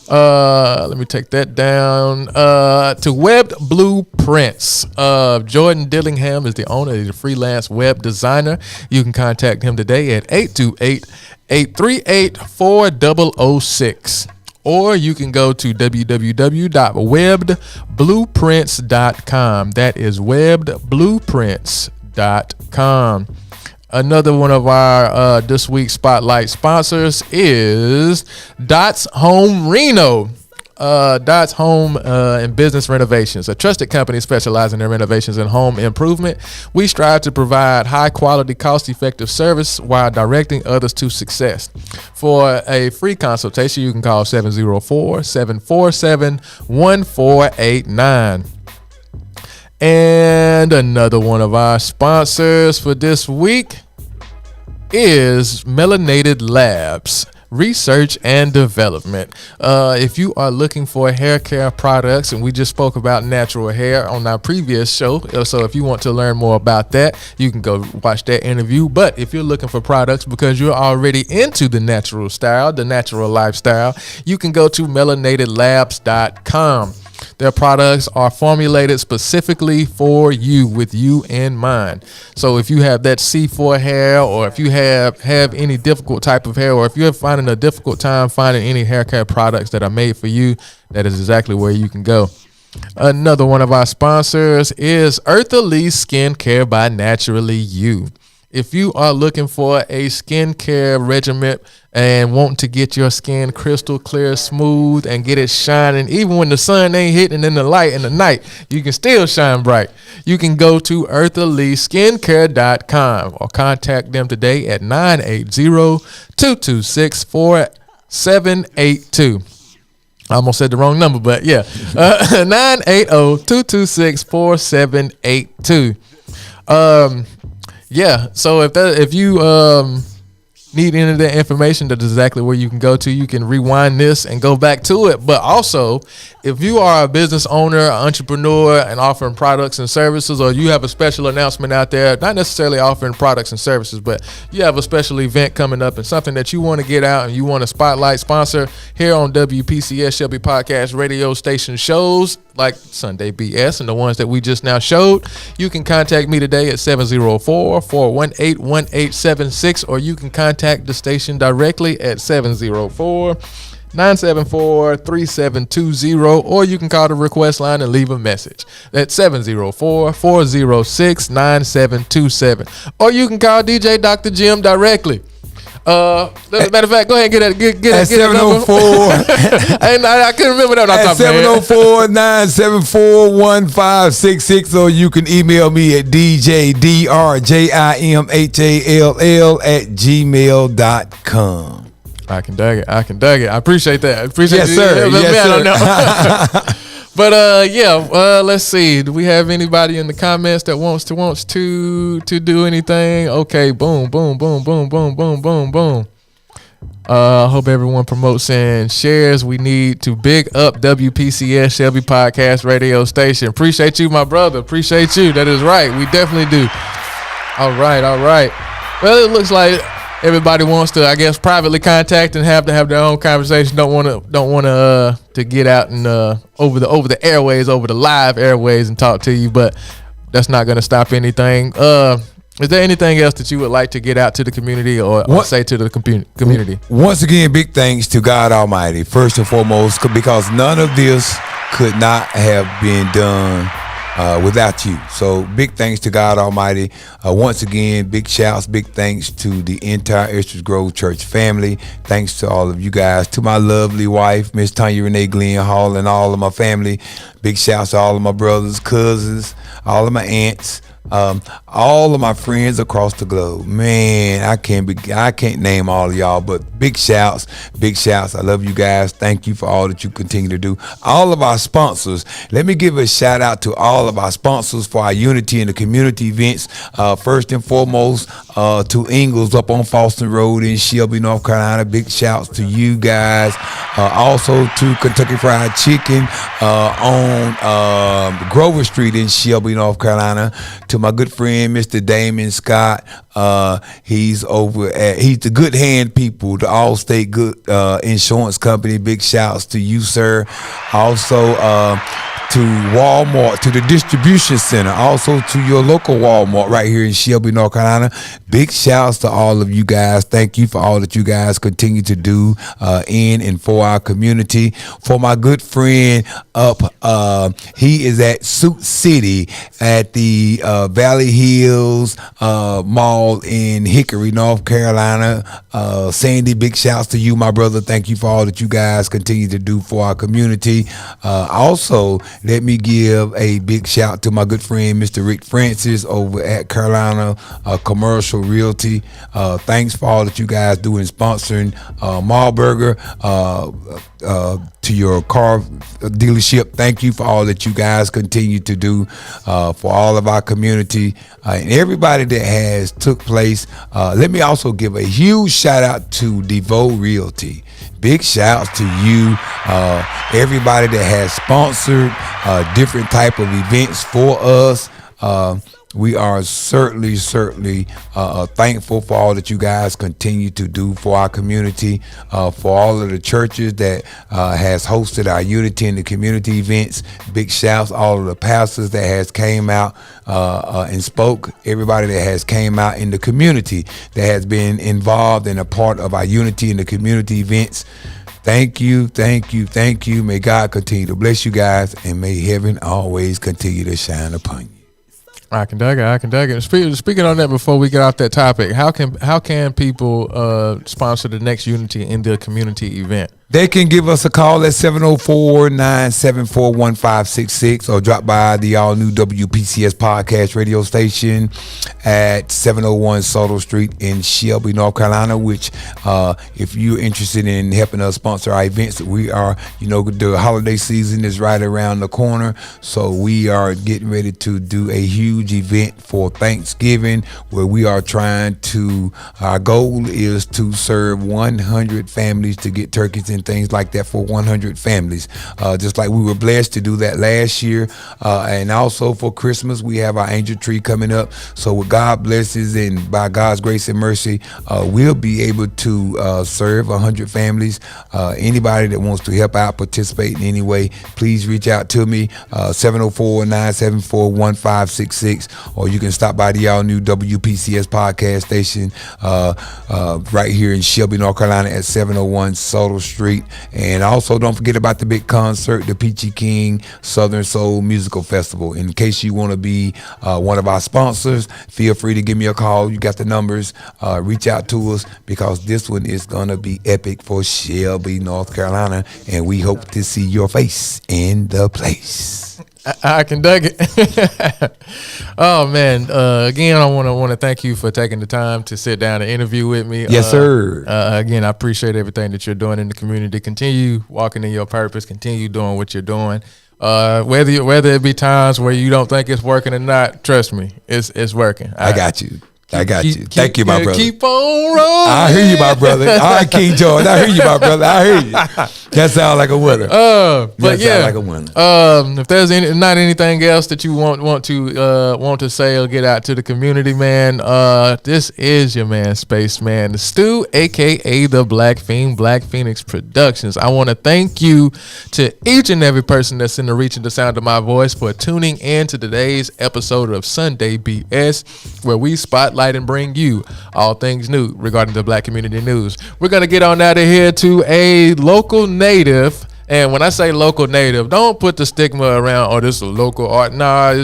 let me take that down, to Web Blueprints. Jordan Dillingham is the owner. He's a freelance web designer. You can contact him today at 828-838-4006. Or you can go to www.webblueprints.com. That is webblueprints.com. Another one of our this week's spotlight sponsors is Dots Home Reno. Dots Home and Business Renovations, a trusted company specializing in renovations and home improvement. We strive to provide high quality, cost effective service while directing others to success. For a free consultation, you can call 704-747-1489. And another one of our sponsors for this week is Melanated Labs Research and Development. If you are looking for hair care products, and we just spoke about natural hair on our previous show, so if you want to learn more about that, you can go watch that interview. But if you're looking for products because you're already into the natural style, the natural lifestyle, you can go to melanatedlabs.com. Their products are formulated specifically for you, with you in mind. So if you have that C4 hair, or if you have any difficult type of hair, or if you're finding a difficult time finding any hair care products that are made for you, that is exactly where you can go. Another one of our sponsors is Eartha Lee Skincare by Naturally You. If you are looking for a skincare regimen and want to get your skin crystal clear, smooth, and get it shining, even when the sun ain't hitting in the light in the night, you can still shine bright. You can go to earthaleeskincare.com or contact them today at 980-226-4782. I almost said the wrong number, but yeah, 980-226-4782. Yeah, so if you need any of that information, that's exactly where you can go to. You can rewind this and go back to it. But also, if you are a business owner, an entrepreneur, and offering products and services, or you have a special announcement out there, not necessarily offering products and services, but you have a special event coming up and something that you want to get out and you want to spotlight, sponsor here on WPCS Shelby Podcast radio station shows like SundayBS and the ones that we just now showed, you can contact me today at 704-418-1876, or you can contact the station directly at 704-974-3720, or you can call the request line and leave a message. That's 704-406-9727. Or you can call DJ Dr. Jim directly. Matter of fact, go ahead and get at 704. I couldn't remember that off the top of my head. 704-974-1566, or you can email me at djdrjimhall@gmail.com. I can dig it. I appreciate that. I appreciate yes, sir. Yes, sir. But let's see. Do we have anybody in the comments that wants to do anything? Okay, boom. Hope everyone promotes and shares. We need to big up WPCS Shelby Podcast radio station. Appreciate you, my brother. Appreciate you. That is right. We definitely do. All right. Well, it looks like everybody wants to, I guess, privately contact and have their own conversation. Don't want to get out and over the airways, over the live airways, and talk to you. But that's not going to stop anything. Is there anything else that you would like to get out to the community or say to the community? Once again, big thanks to God Almighty, first and foremost, because none of this could not have been done without you. So big thanks to God Almighty. Once again, big shouts, big thanks to the entire Estridge Grove Church family. Thanks to all of you guys, to my lovely wife, Miss Tanya Renee Glenn Hall, and all of my family. Big shouts to all of my brothers, cousins, all of my aunts, All of my friends across the globe, man, I can't name all of y'all, but big shouts. I love you guys. Thank you for all that you continue to do. All of our sponsors, let me give a shout out to all of our sponsors for our Unity in the Community events. First and foremost, to Ingles up on Falston Road in Shelby, North Carolina. Big shouts to you guys. Also to Kentucky Fried Chicken on Grover Street in Shelby, North Carolina. To my good friend, Mr. Damon Scott. He's the Good Hand people, the Allstate Good Insurance Company. Big shouts to you, sir. Also, to Walmart, to the distribution center, also to your local Walmart right here in Shelby, North Carolina. Big shouts to all of you guys. Thank you for all that you guys continue to do in and for our community. For my good friend up, he is at Sioux City at the Valley Hills Mall in Hickory, North Carolina. Sandy, big shouts to you, my brother. Thank you for all that you guys continue to do for our community. Also, let me give a big shout to my good friend, Mr. Rick Francis over at Carolina Commercial Realty. Thanks for all that you guys do in sponsoring Marburger to your car dealership. Thank you for all that you guys continue to do for all of our community and everybody that has took place. Let me also give a huge shout out to DeVoe Realty. Big shouts to you, everybody that has sponsored different type of events for us. We are certainly thankful for all that you guys continue to do for our community, for all of the churches that has hosted our Unity in the Community events. Big shouts all of the pastors that has came out and spoke, everybody that has came out in the community that has been involved in a part of our Unity in the Community events. Thank you. May God continue to bless you guys, and may heaven always continue to shine upon you. I can dig it. Speaking on that, before we get off that topic, how can people sponsor the next Unity in the Community event? They can give us a call at 704-974-1566 or drop by the all-new WPCS podcast radio station at 701 Soto Street in Shelby, North Carolina, which if you're interested in helping us sponsor our events, we are, the holiday season is right around the corner, so we are getting ready to do a huge event for Thanksgiving where we are our goal is to serve 100 families to get turkeys and things like that for 100 families, just like we were blessed to do that last year. And also for Christmas, we have our angel tree coming up. So with God blesses and by God's grace and mercy, we'll be able to serve 100 families. Anybody that wants to help out, participate in any way, please reach out to me, 704-974-1566, or you can stop by the all-new WPCS podcast station right here in Shelby, North Carolina at 701 Soto Street. And also don't forget about the big concert, the Peachy King Southern Soul Musical Festival. In case you want to be one of our sponsors, feel free to give me a call. You got the numbers. Reach out to us, because this one is going to be epic for Shelby, North Carolina, and we hope to see your face in the place. I can dig it. Oh man! Again, I want to thank you for taking the time to sit down and interview with me. Yes, sir. Again, I appreciate everything that you're doing in the community. Continue walking in your purpose. Continue doing what you're doing. Whether it be times where you don't think it's working or not, trust me, it's working. I got you. Thank you, my brother. Keep on rolling. I hear you, my brother. All right, King George. I hear you, my brother. I hear you. That sounds like a winner. But yeah, sound like a winner. If there's not anything else that you want to say or get out to the community, man, this is your man, Spaceman, the Stu, aka the Black Fiend, Black Phoenix Productions. I want to thank you to each and every person that's in the reach of the sound of my voice for tuning in to today's episode of Sunday BS, where we spotlight and bring you all things new regarding the Black community news. We're going to get on out of here to a local native. And when I say local native, don't put the stigma around, this is a local art. Nah,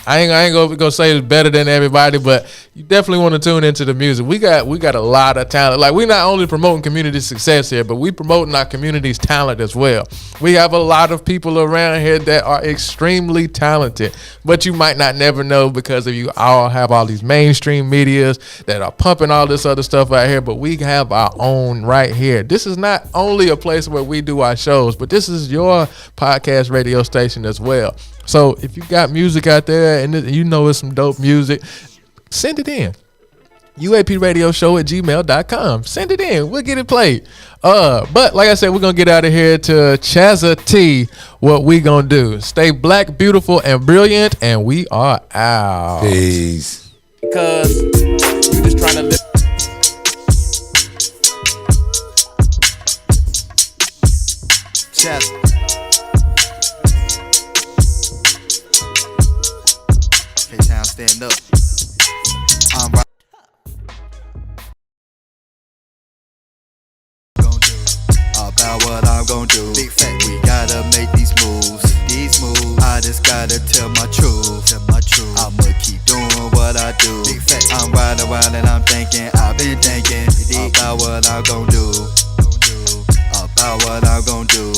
I ain't gonna say it's better than everybody, but you definitely want to tune into the music. We got a lot of talent. Like, we not only promoting community success here, but we promoting our community's talent as well. We have a lot of people around here that are extremely talented, but you might not never know because of you all have all these mainstream medias that are pumping all this other stuff out here, but we have our own right here. This is not only a place where we do our shows, but this is your podcast radio station as well. So if you got music out there and you know it's some dope music, send it in. UAPRadio@gmail.com. Send it in. We'll get it played. But like I said, we're going to get out of here to Chazza T. What we going to do. Stay black, beautiful, and brilliant, and we are out. Peace. Because you just trying to live. Chazza. K-Town, stand up. I'm right. About what I'm gon' do. Big fact, we gotta make these moves. These moves, I just gotta tell my truth. I'ma keep doing what I do. Big fact, I'm riding around and I'm thinking. I've been thinking about what I'm gon' do. About what I'm gon' do.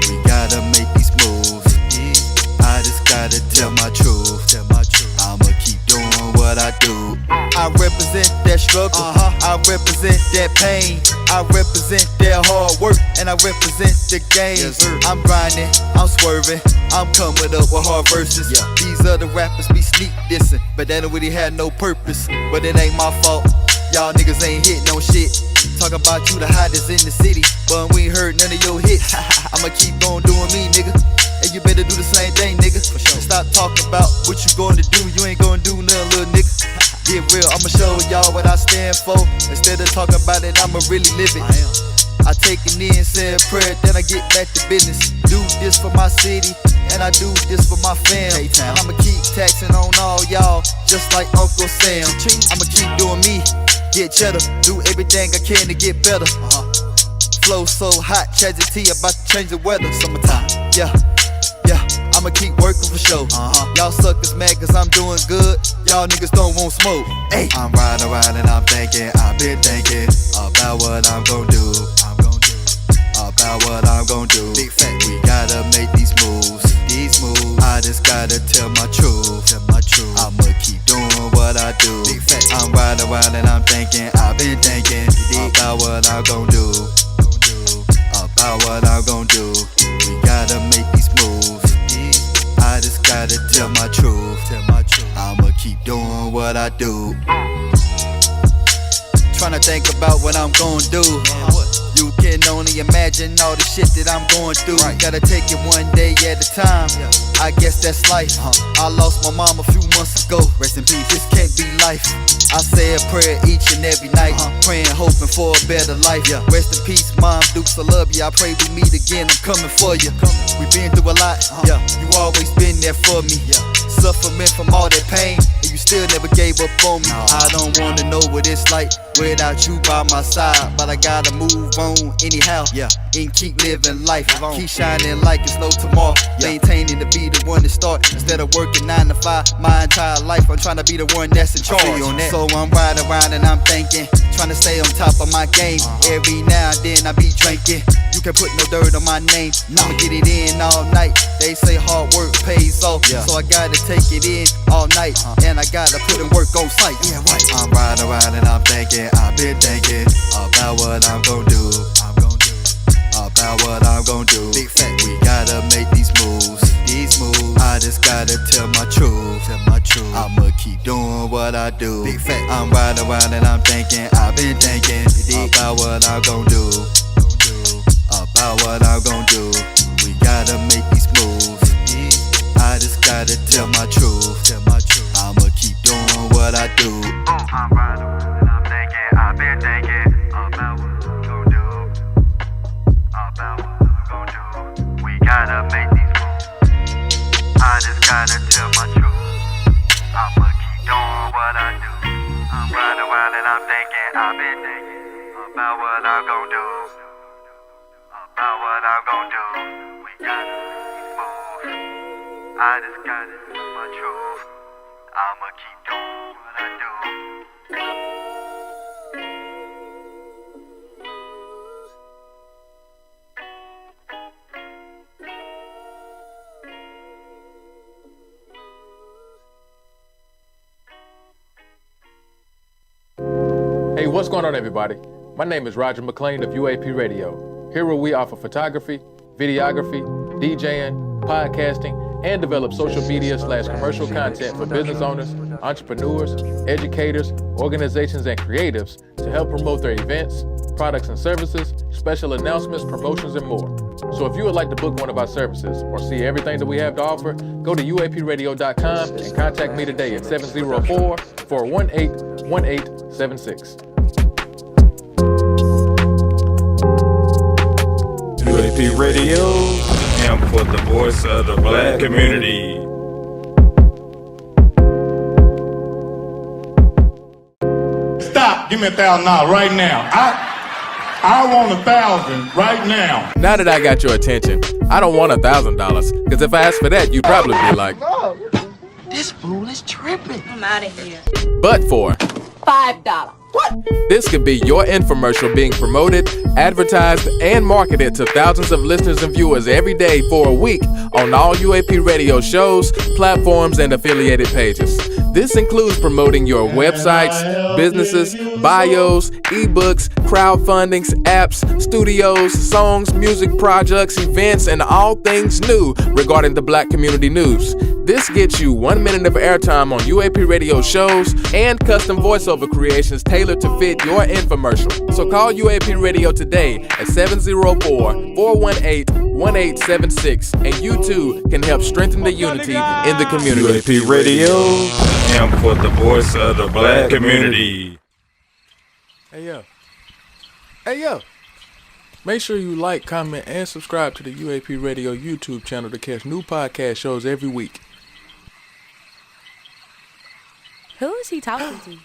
We gotta make these moves. I just gotta tell my truth. I'ma keep doing what I do. I represent that struggle. I represent that pain. I represent that hard work, and I represent the game. Yes, I'm grinding, I'm swerving, I'm coming up with hard verses. These other rappers be sneak dissing, but they don't really have no purpose. But it ain't my fault. Y'all niggas ain't hit no shit. Talk about you the hottest in the city, but we ain't heard none of your hits. I'ma keep on doing me, nigga. And you better do the same thing, nigga. For sure. Stop talking about what you gonna do. You ain't gonna do nothing, little nigga. Get real, I'ma show y'all what I stand for. Instead of talking about it, I'ma really live it. I take it in, say a prayer, then I get back to business. Do this for my city, and I do this for my fam. And I'ma keep taxing on all y'all, just like Uncle Sam. I'ma keep doing me, get cheddar, do everything I can to get better. Flow so hot, Chazza T about to change the weather. Summertime, yeah. I'ma keep working for sure. Y'all suckers mad cause I'm doing good. Y'all niggas don't want smoke. Hey, I'm riding around and I'm thinking. I've been thinking about what I'm gon' do. About what I'm gon' do. Big fact, we gotta make these moves. I just gotta tell my truth. I'ma keep doing what I do. Big fact, I'm riding around and I'm thinking. I've been thinking about what I'm gon' do. About what I'm gon' do. We gotta make these moves. I just gotta tell my truth. I'ma keep doing what I do. Tryna think about what I'm gon' do. You can only imagine all the shit that I'm going through. Gotta take it one day at a time. I guess that's life. I lost my mom a few months ago. Rest in peace. This can't be life. I say a prayer each and every night, praying, hoping for a better life. Rest in peace, Mom Dukes, I love you. I pray we meet again. I'm coming for you. We been through a lot. You always been there for me. Suffering from all that pain, and you still never gave up on me. I don't wanna know what it's like without you by my side, but I gotta move on anyhow. And keep living life. Keep shining like it's no tomorrow. Maintaining to be the one to start instead of working 9 to 5. My entire life, I'm trying to be the one that's in charge. So I'm riding around and I'm thinking, trying to stay on top of my game. Every now and then I be drinking. You can put no dirt on my name. I'ma get it in all night. They say hard work pays off, so I gotta take it in all night. And I gotta put in work on site. I'm riding around and I'm thinking, I've been thinking about what I'm gon' do. About what I'm gon' do. Big fact, we gotta make these moves. I just gotta tell my truth. I'ma keep doing what I do. Big fact, I'm riding around and I'm thinking. I've been thinking about what I'm gon' do. About what I'm gon' do. We gotta make these moves. I just gotta tell my truth. I'ma keep doing what I do. I'm riding around and I'm thinking. I've been thinking about what I'm gon' do. About what I'm gon' do. We gotta make these moves. I just gotta tell my truth. I'ma keep doing what I do. I'm riding around and I'm thinking. I've been thinking about what I'm gon' do. About what I'm gon' do. We gotta make these moves. I just gotta tell my truth. I'ma keep doing what I do. Hey, what's going on, everybody? My name is Roger McLean of UAP Radio. Here where we offer photography, videography, DJing, podcasting, and develop social media/commercial content for business owners, entrepreneurs, educators, organizations, and creatives to help promote their events, products and services, special announcements, promotions, and more. So if you would like to book one of our services or see everything that we have to offer, go to UAPRadio.com and contact me today at 704-418-1876. UAP Radio, and for the voice of the black community. Stop. Give me $1,000 right now. I want 1,000 right now. Now that I got your attention, I don't want $1,000, because if I asked for that, you'd probably be like, This fool is tripping. I'm out of here. but for $5. What? this could be your infomercial being promoted, advertised, and marketed to thousands of listeners and viewers every day for a week on all UAP radio shows, platforms, and affiliated pages. This includes promoting your websites, businesses, bios, ebooks, crowdfundings, apps, studios, songs, music projects, events, and all things new regarding the black community news. This gets you 1 minute of airtime on UAP radio shows and custom voiceover creations tailored to fit your infomercial. So call UAP Radio today at 704-418-1876, and you too can help strengthen the unity in the community. UAP Radio, and for the voice of the black community. Hey yo. Make sure you like, comment, and subscribe to the UAP Radio YouTube channel to catch new podcast shows every week. Who is he talking to?